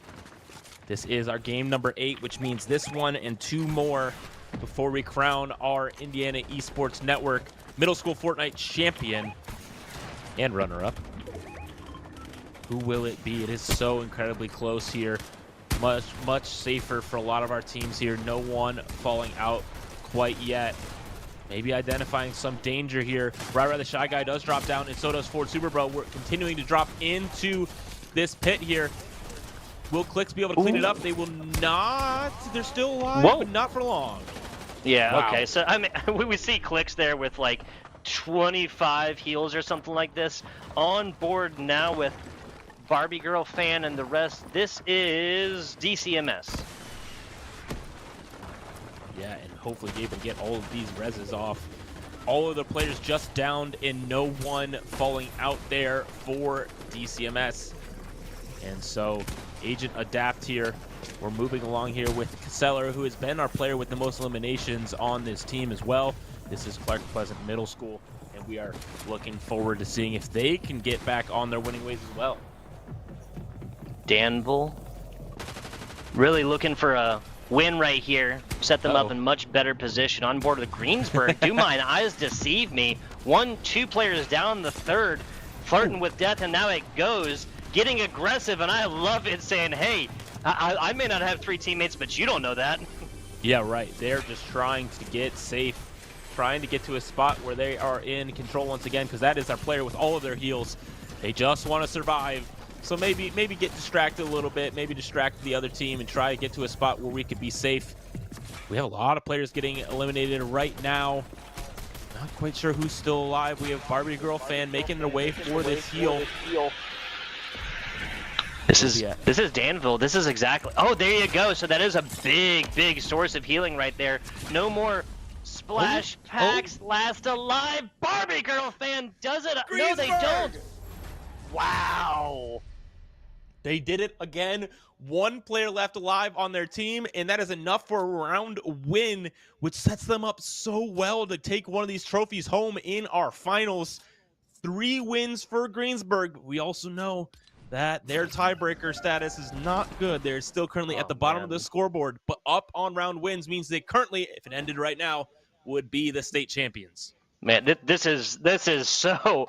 This is our game number 8, which means this one and 2 more before we crown our Indiana Esports Network Middle School Fortnite champion and runner-up. Who will it be? It is so incredibly close here. Much safer for a lot of our teams here. No one falling out quite yet. Maybe identifying some danger here. Right, the Shy Guy does drop down, and so does Ford Superbro. We're continuing to drop into this pit here. Will Clicks be able to clean it up? They will not. They're still alive, but not for long. Yeah, wow. Okay. So, I mean, we see Clicks there with like 25 heals or something like this. On board now with Barbie Girl Fan and the rest. This is DCMS. Yeah, and hopefully be able to get all of these reses off. All of the players just downed and no one falling out there for DCMS. And so, Agent Adapt here. We're moving along here with Caseller, who has been our player with the most eliminations on this team as well. This is Clark Pleasant Middle School, and we are looking forward to seeing if they can get back on their winning ways as well. Dansville, really looking for a win right here. Set them up in much better position on board with Greensburg. Do mine eyes deceive me? 2 players down, the third flirting with death, and now it goes. Getting aggressive, and I love it, saying, hey, I may not have 3 teammates, but you don't know that. Yeah, right. They're just trying to get safe, trying to get to a spot where they are in control once again, because that is our player with all of their heals. They just want to survive. So maybe get distracted a little bit, maybe distract the other team and try to get to a spot where we could be safe. We have a lot of players getting eliminated right now. Not quite sure who's still alive. We have Barbie Girl Fan making their way for this heal. This is Dansville. This is exactly. Oh, there you go. So that is a big source of healing right there. No more splash packs. Last alive. Barbie Girl Fan does it. No, they don't. Wow. They did it again. 1 player left alive on their team, and that is enough for a round win, which sets them up so well to take one of these trophies home in our finals. 3 wins for Greensburg. We also know that their tiebreaker status is not good. They're still currently at the bottom of the scoreboard, but up on round wins means they currently, if it ended right now, would be the state champions. Man, this is so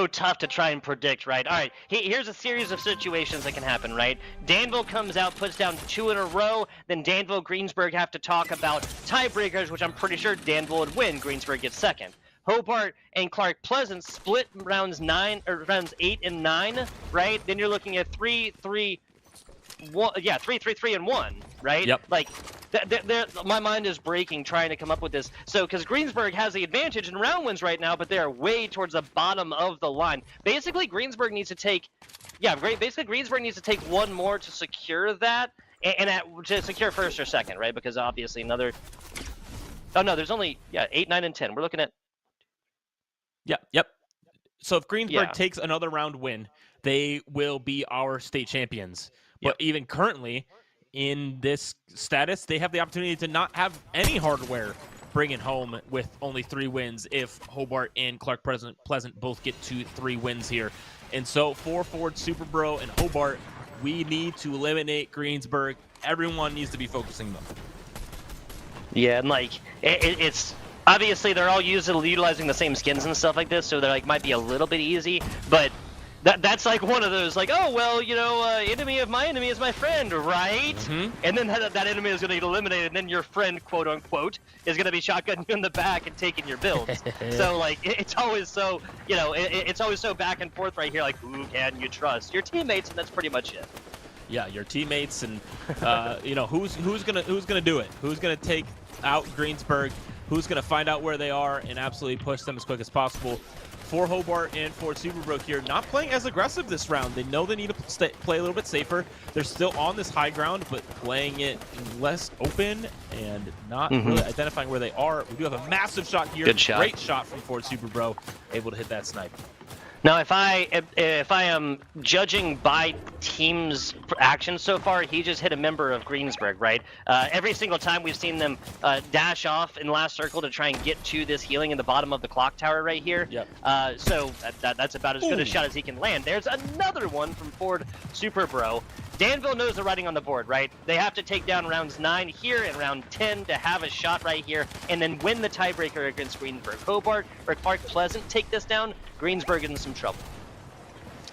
tough to try and predict, right? All right, here's a series of situations that can happen, right? Dansville comes out, puts down 2 in a row, then Dansville, Greensburg have to talk about tiebreakers, which I'm pretty sure Dansville would win. Greensburg gets second. Hobart and Clark Pleasant split rounds 8 and 9, right? Then you're looking at 3, 3, 1. Yeah, 3, 3, 3, and 1, right? Yep. Like, my mind is breaking trying to come up with this. So, because Greensburg has the advantage in round wins right now, but they are way towards the bottom of the line. Basically, Greensburg needs to take, Greensburg needs to take 1 more to secure that, to secure first or second, right? Because obviously another. Oh no, there's only 8, 9, and 10. We're looking at. Yep. So if Greensburg takes another round win, they will be our state champions. But even currently, in this status, they have the opportunity to not have any hardware bring it home with only 3 wins if Hobart and Clark Pleasant both get to 3 wins here. And so for Ford Super Bro and Hobart, we need to eliminate Greensburg. Everyone needs to be focusing them. Yeah, and like it's obviously they're all utilizing the same skins and stuff like this, so they're like might be a little bit easy, but that's like one of those like, oh well, you know, enemy of my enemy is my friend, right? And then that enemy is going to get eliminated, and then your friend, quote unquote, is going to be shotgunning you in the back and taking your builds. So like it's always so, you know, it's always so back and forth right here, like who can you trust? Your teammates, and that's pretty much it. Yeah, your teammates, and you know, who's gonna do it? Who's gonna take out Greensburg? Who's gonna find out where they are and absolutely push them as quick as possible? For Hobart and for Superbrook here, not playing as aggressive this round. They know they need to play a little bit safer. They're still on this high ground, but playing it less open and not really identifying where they are. We do have a massive shot here. Good shot. Great shot from Ford Superbro, able to hit that snipe. Now, if I am judging by team's actions so far, he just hit a member of Greensburg, right? Every single time we've seen them dash off in last circle to try and get to this healing in the bottom of the clock tower right here. Yep. So that's about as good a shot as he can land. There's another one from Ford Superbro. Danville knows the writing on the board, right? They have to take down rounds 9 here and round 10 to have a shot right here and then win the tiebreaker against Greensburg. Hobart or Clark Pleasant take this down, Greensburg in some trouble.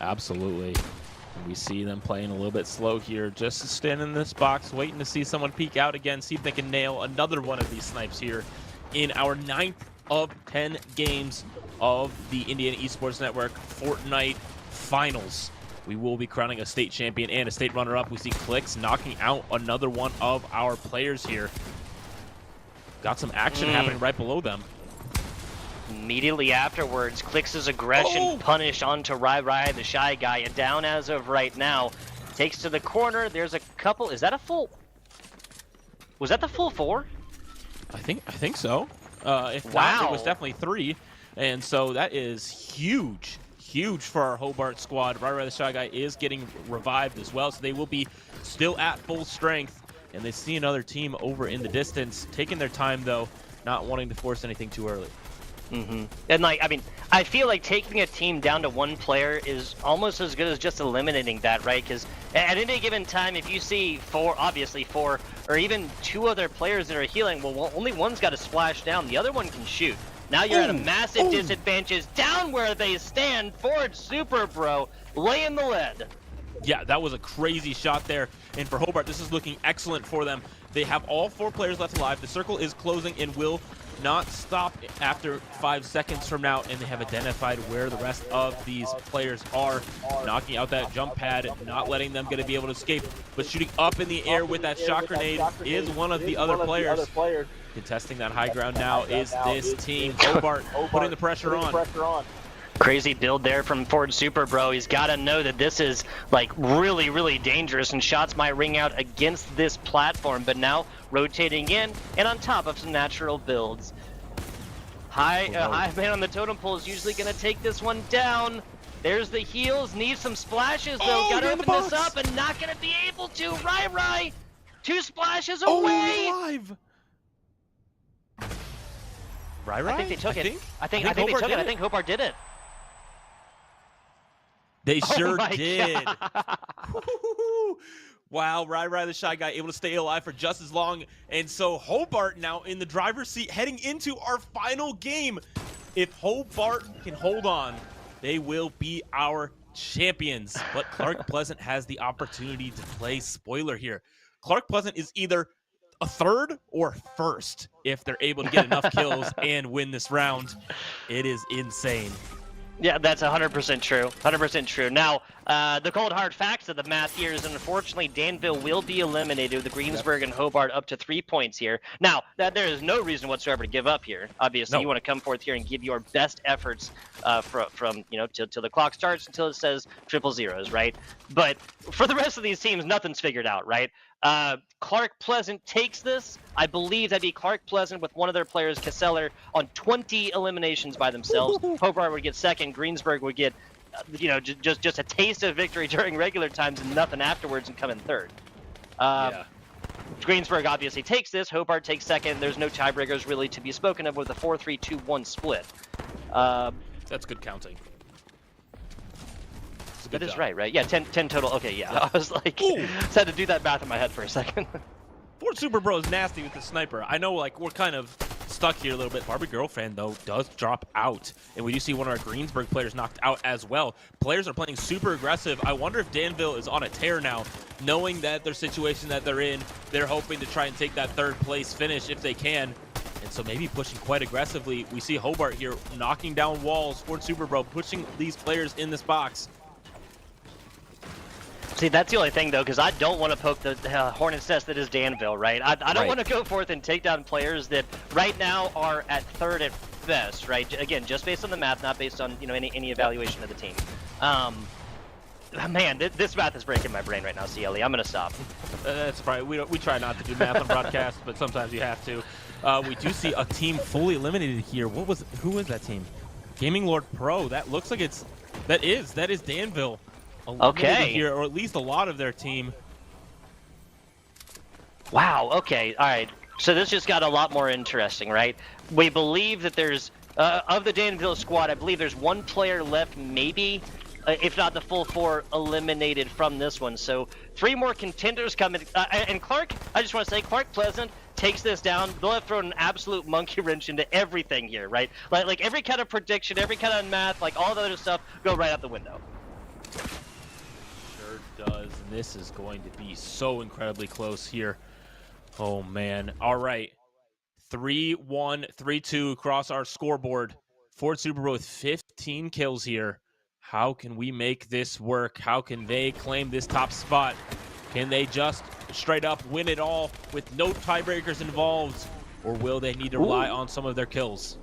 Absolutely. We see them playing a little bit slow here, just standing in this box, waiting to see someone peek out again, see if they can nail another one of these snipes here in our 9th of 10 games of the Indiana Esports Network Fortnite Finals. We will be crowning a state champion and a state runner-up. We see Clicks knocking out another one of our players here. Got some action happening right below them. Immediately afterwards, Clicks' aggression punished onto Rai, the shy guy, and down as of right now. Takes to the corner. There's a couple. Is that a full? Was that the full 4? I think so. If not, it was definitely 3. And so that is huge. Huge for our Hobart squad. Rai the shy guy is getting revived as well, so they will be still at full strength. And they see another team over in the distance, taking their time though, not wanting to force anything too early. And like, I mean, I feel like taking a team down to 1 player is almost as good as just eliminating that, right? Because at any given time, if you see 4, obviously 4, or even 2 other players that are healing, well, only one's got to splash down. The other one can shoot. Now you're at a massive disadvantage down where they stand. Ford Superbro laying the lead. Yeah, that was a crazy shot there. And for Hobart, this is looking excellent for them. They have all 4 players left alive. The circle is closing and will not stop after 5 seconds from now, and they have identified where the rest of these players are, knocking out that jump pad, not letting them get to be able to escape, but shooting up in the air with that shot grenade is one of the other players. Contesting that high ground now is this team. Hobart putting the pressure on. Crazy build there from Ford Superbro. He's got to know that this is like really, really dangerous, and shots might ring out against this platform, but now rotating in and on top of some natural builds. High man on the totem pole is usually going to take this one down. There's the heals. Needs some splashes though. Got to open this up and not going to be able to. Rai, 2 splashes away. Alive. Rai? I think they took it. I think they took it. I think Hobart did it. They sure did. Wow, Rai the shy guy able to stay alive for just as long. And so Hobart now in the driver's seat heading into our final game. If Hobart can hold on, they will be our champions. But Clark Pleasant has the opportunity to play spoiler here. Clark Pleasant is either a 3rd or 1st if they're able to get enough kills and win this round. It is insane. Yeah, that's 100% true. 100% true. Now, the cold hard facts of the math here is, unfortunately, Danville will be eliminated with Greensburg and Hobart up to 3 points here. Now, there is no reason whatsoever to give up here. Obviously, you want to come forth here and give your best efforts from you know, till the clock starts until it says 000s, right? But for the rest of these teams, nothing's figured out, right? Clark Pleasant takes this. I believe that'd be Clark Pleasant with one of their players, Casseller, on 20 eliminations by themselves. Hobart would get 2nd. Greensburg would get, you know, just a taste of victory during regular times and nothing afterwards and come in 3rd. Greensburg obviously takes this. Hobart takes second. There's no tiebreakers really to be spoken of with a 4-3-2-1 split. That's good counting. That is right? Yeah, 10 total. Okay, yeah. I was like, just had to do that math in my head for a second. Fort Super Bro is nasty with the sniper. I know, like, we're kind of stuck here a little bit. Barbie Girlfriend, though, does drop out. And we do see one of our Greensburg players knocked out as well. Players are playing super aggressive. I wonder if Danville is on a tear now, knowing that their situation that they're in. They're hoping to try and take that third place finish if they can. And so maybe pushing quite aggressively. We see Hobart here knocking down walls. Fort Super Bro pushing these players in this box. See, that's the only thing, though, because I don't want to poke the hornet's nest that is Danville, right? I don't want to go forth and take down players that right now are at third at best, right? Again, just based on the math, not based on, you know, any evaluation of the team. Man, this math is breaking my brain right now, CLE. I'm going to stop. That's probably, we try not to do math on broadcast, but sometimes you have to. We do see a team fully eliminated here. Who was that team? Gaming Lord Pro. That looks like that is Danville. Okay. Here, or at least a lot of their team. Wow. Okay. All right. So this just got a lot more interesting, right? We believe that there's of the Danville squad, I believe there's one player left, maybe, if not the full 4 eliminated from this one. So 3 more contenders coming. And Clark, I just want to say, Clark Pleasant takes this down. They'll have thrown an absolute monkey wrench into everything here, right? Like every kind of prediction, every kind of math, like all the other stuff, go right out the window. Does, and this is going to be so incredibly close here. Oh man. All right, 3-1 3-2 across our scoreboard. Fort Super Bowl with 15 kills here. How can we make this work? How can they claim this top spot? Can they just straight up win it all with no tiebreakers involved, or will they need to rely on some of their kills?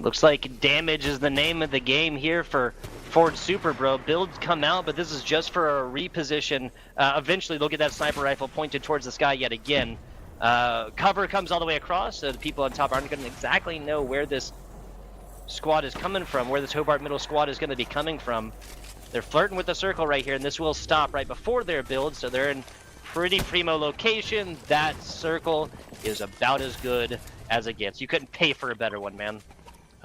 Looks like damage is the name of the game here for Ford Super Bro. Builds come out, but this is just for a reposition. Eventually, they'll get that sniper rifle pointed towards the sky yet again. Cover comes all the way across, so the people on top aren't going to exactly know where this squad is coming from, where this Hobart Middle squad is going to be coming from. They're flirting with the circle right here, and this will stop right before their build, so they're in pretty primo location. That circle is about as good as it gets. You couldn't pay for a better one, man.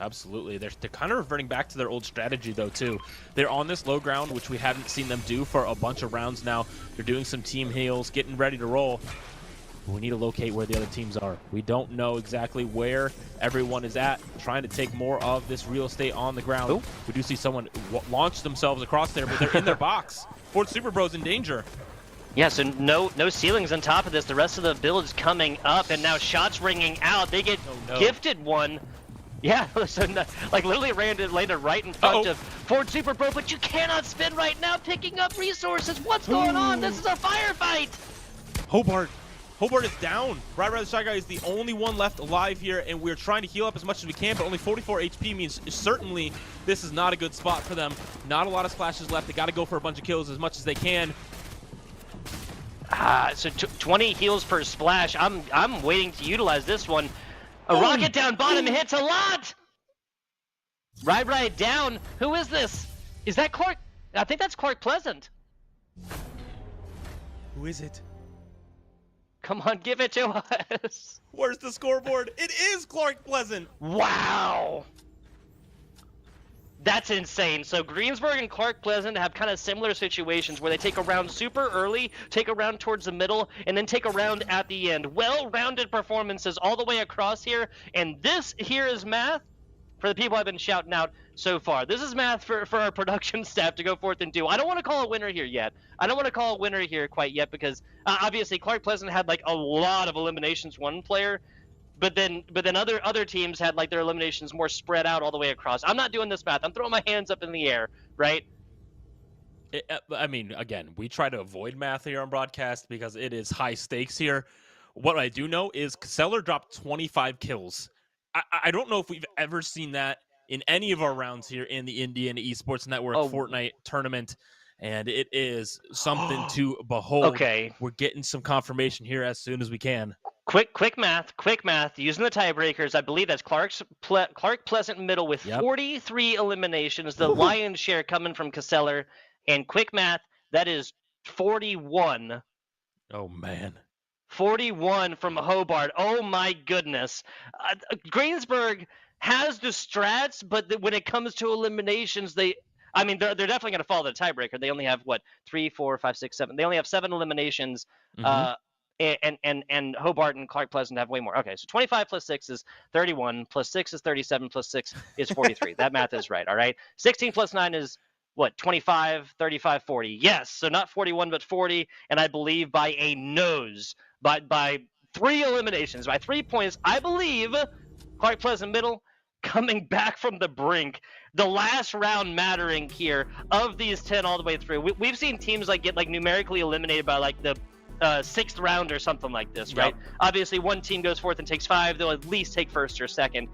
Absolutely. They're kind of reverting back to their old strategy, though, too. They're on this low ground, which we haven't seen them do for a bunch of rounds now. They're doing some team heals, getting ready to roll. But we need to locate where the other teams are. We don't know exactly where everyone is at, trying to take more of this real estate on the ground. Ooh. We do see someone launch themselves across there, but they're in their box. Fort Super Bro's in danger. Yeah, so no ceilings on top of this. The rest of the build is coming up, and now shots ringing out. They get gifted one. Yeah, so like literally landed right in front of Ford Super Bro, but you cannot spin right now picking up resources. What's going on? This is a firefight. Hobart is down. Right, Shy Guy is the only one left alive here, and we're trying to heal up as much as we can, but only 44 HP means certainly this is not a good spot for them. Not a lot of splashes left. They got to go for a bunch of kills as much as they can. So 20 heals per splash. I'm waiting to utilize this one. A rocket down bottom hits a lot. Right down. Who is this? Is that Clark? I think that's Clark Pleasant. Who is it? Come on, give it to us. Where's the scoreboard? It is Clark Pleasant. Wow. That's insane. So Greensburg and Clark Pleasant have kind of similar situations where they take a round super early, take a round towards the middle, and then take a round at the end. Well-rounded performances all the way across here, and this here is math for the people I've been shouting out so far. This is math for our production staff to go forth and do. I don't want to call a winner here yet. I don't want to call a winner here quite yet because obviously Clark Pleasant had like a lot of eliminations, one player. But then other teams had like their eliminations more spread out all the way across. I'm not doing this math. I'm throwing my hands up in the air, right? I mean, again, we try to avoid math here on broadcast because it is high stakes here. What I do know is Seller dropped 25 kills. I don't know if we've ever seen that in any of our rounds here in the Indiana Esports Network Fortnite tournament. And it is something to behold. Okay. We're getting some confirmation here as soon as we can. Quick math. Using the tiebreakers, I believe that's Clark Pleasant middle with 43 eliminations. The lion's share coming from Caseller. And quick math, that is 41. Oh, man. 41 from Hobart. Oh my goodness. Greensburg has the strats, but when it comes to eliminations, they're definitely going to follow the tiebreaker. They only have what 3, 4, 5, 6, 7. They only have 7 eliminations. Mhm. And Hobart and Clark Pleasant have way more. Okay, so 25 plus 6 is 31, plus 6 is 37, plus 6 is 43. That math is right, all right? 16 plus 9 is what, 25, 35, 40. Yes, so not 41, but 40, and I believe by a nose, by 3 eliminations, by 3 points, I believe Clark Pleasant Middle coming back from the brink. The last round mattering here of these 10 all the way through. We've seen teams like get like numerically eliminated by like the 6th round or something like this, right? Yep. Obviously, one team goes forth and takes 5. They'll at least take first or second,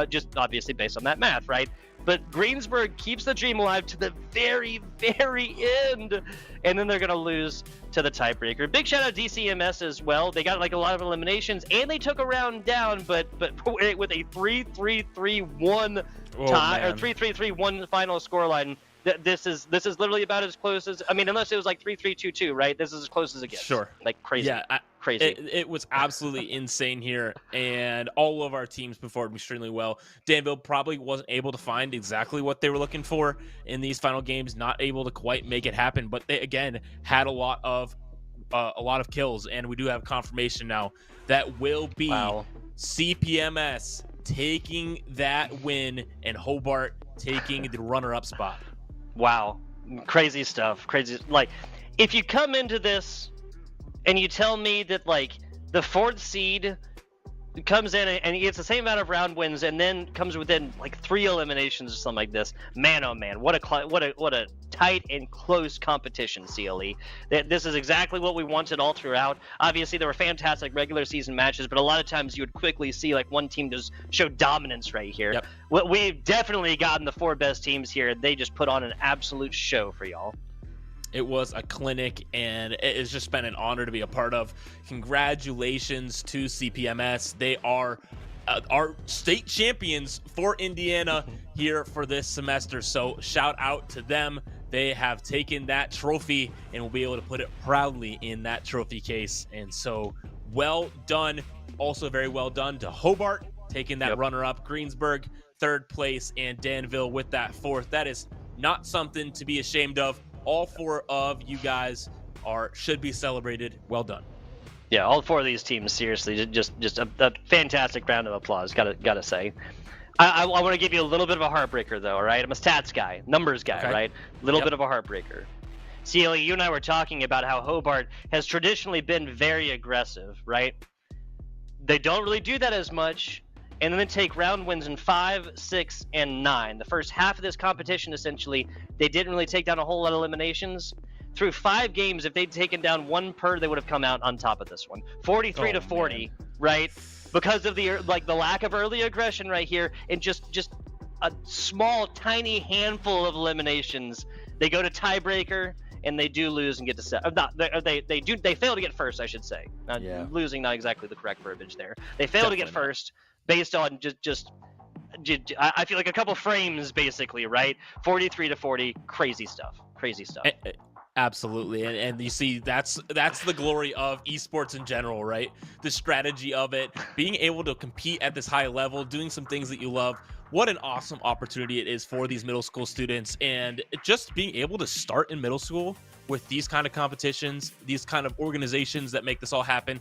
just obviously based on that math, right? But Greensburg keeps the dream alive to the very, very end, and then they're going to lose to the tiebreaker. Big shout out DCMS as well. They got like a lot of eliminations, and they took a round down, but with a 3-3-3-1 tie, or 3-3-3-1 final scoreline. This is literally about as close as, I mean, unless it was like 3-3-2-2, right? This is as close as it gets. Sure. Like crazy. Yeah, crazy. It was absolutely insane here, and all of our teams performed extremely well. Danville probably wasn't able to find exactly what they were looking for in these final games, not able to quite make it happen, but they again had a lot of kills, and we do have confirmation now that will be CPMS taking that win and Hobart taking the runner-up spot. Wow. Crazy stuff. Crazy. Like, if you come into this and you tell me that, like, the 4th seed comes in and he gets the same amount of round wins and then comes within, like, 3 eliminations or something like this, man, oh, man, what a tight and close competition, CLE. This is exactly what we wanted all throughout. Obviously, there were fantastic regular season matches, but a lot of times you would quickly see, like, one team just show dominance right here. Yep. We've definitely gotten the 4 best teams here. They just put on an absolute show for y'all. It was a clinic, and it's just been an honor to be a part of. Congratulations to CPMS. They are our state champions for Indiana here for this semester. So shout out to them. They have taken that trophy and will be able to put it proudly in that trophy case. And so well done. Also very well done to Hobart, taking that runner-up. Greensburg, 3rd place, and Danville with that 4th. That is not something to be ashamed of. All 4 of you guys should be celebrated. Well done. Yeah, all 4 of these teams, seriously, just a fantastic round of applause. Gotta say. I want to give you a little bit of a heartbreaker, though. All right, I'm a stats guy, numbers guy, Okay. right? A little bit of a heartbreaker. CLE, you and I were talking about how Hobart has traditionally been very aggressive, right? They don't really do that as much, and then they take round wins in 5, 6, and 9. The first half of this competition, essentially, they didn't really take down a whole lot of eliminations. Through 5 games, if they'd taken down 1 per, they would have come out on top of this one. 43 to 40, right? Because of the lack of early aggression right here, and just a small, tiny handful of eliminations. They go to tiebreaker, and they do lose and get to they fail to get first, I should say. Losing, not exactly the correct verbiage there. They fail to get first based on I feel like a couple frames, basically, right? 43 to 40, crazy stuff. Absolutely, and you see that's the glory of esports in general, right? The strategy of it, being able to compete at this high level, doing some things that you love. What an awesome opportunity it is for these middle school students, and just being able to start in middle school with these kind of competitions, these kind of organizations that make this all happen.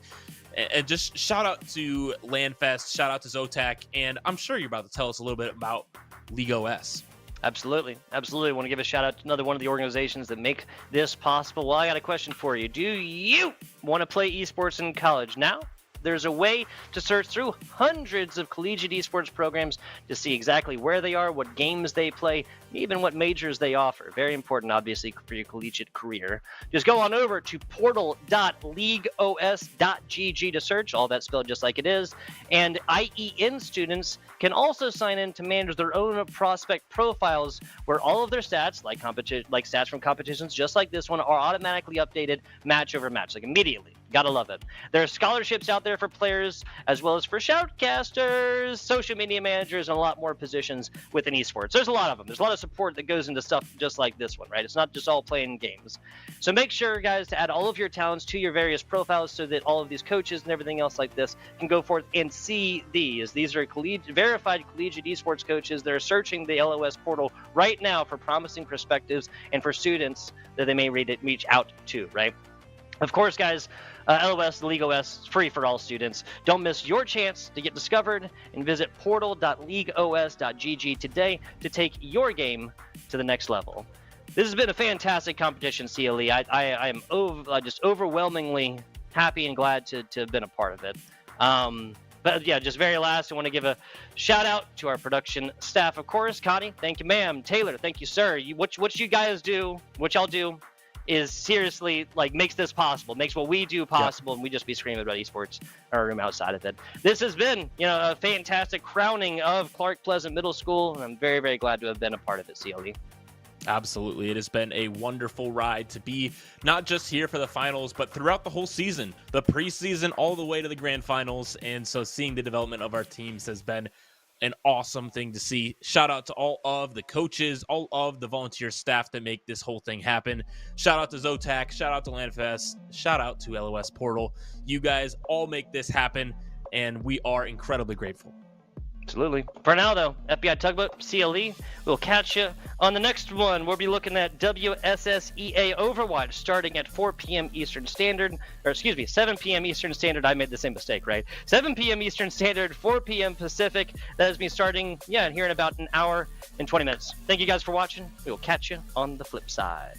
And just shout out to Landfest, shout out to Zotac, and I'm sure you're about to tell us a little bit about League OS. Absolutely. I want to give a shout out to another one of the organizations that make this possible. Well, I got a question for you. Do you want to play esports in college now? There's a way to search through hundreds of collegiate esports programs to see exactly where they are, what games they play, even what majors they offer. Very important, obviously, for your collegiate career. Just go on over to portal.leagueos.gg to search, all that spelled just like it is. And IEN students can also sign in to manage their own prospect profiles, where all of their stats, like stats from competitions just like this one, are automatically updated match over match, like immediately. Gotta love it. There are scholarships out there for players, as well as for shoutcasters, social media managers, and a lot more positions within esports. There's a lot of them. There's a lot of of support that goes into stuff just like this one, right? It's not just all playing games. So make sure, guys, to add all of your talents to your various profiles so that all of these coaches and everything else like this can go forth and see these. These are verified collegiate esports coaches that are searching the LOS portal right now for promising perspectives and for students that they may reach out to, right? Of course, guys, LOS, the League OS, is free for all students. Don't miss your chance to get discovered and visit portal.leagueos.gg today to take your game to the next level. This has been a fantastic competition, CLE. I am just overwhelmingly happy and glad to have been a part of it. But yeah, just very last, I want to give a shout out to our production staff, of course. Connie, thank you, ma'am. Taylor, thank you, sir. What you guys do, what y'all do, is seriously makes this possible, makes what we do possible, and we just be screaming about esports in our room outside of it. This has been, a fantastic crowning of Clark Pleasant Middle School, and I'm very, very glad to have been a part of it, CLE. Absolutely. It has been a wonderful ride to be not just here for the finals, but throughout the whole season, the preseason all the way to the grand finals. And so seeing the development of our teams has been an awesome thing to see. Shout out to all of the coaches, all of the volunteer staff that make this whole thing happen. Shout out to Zotac, shout out to Landfest, shout out to LOS Portal. You guys all make this happen, and we are incredibly grateful. Absolutely. For now, though, FBI Tugboat, CLE, we'll catch you on the next one. We'll be looking at WSSEA Overwatch starting at 4 p.m. Eastern Standard, 7 p.m. Eastern Standard. I made the same mistake, right? 7 p.m. Eastern Standard, 4 p.m. Pacific. That is me starting, here in about an hour and 20 minutes. Thank you guys for watching. We will catch you on the flip side.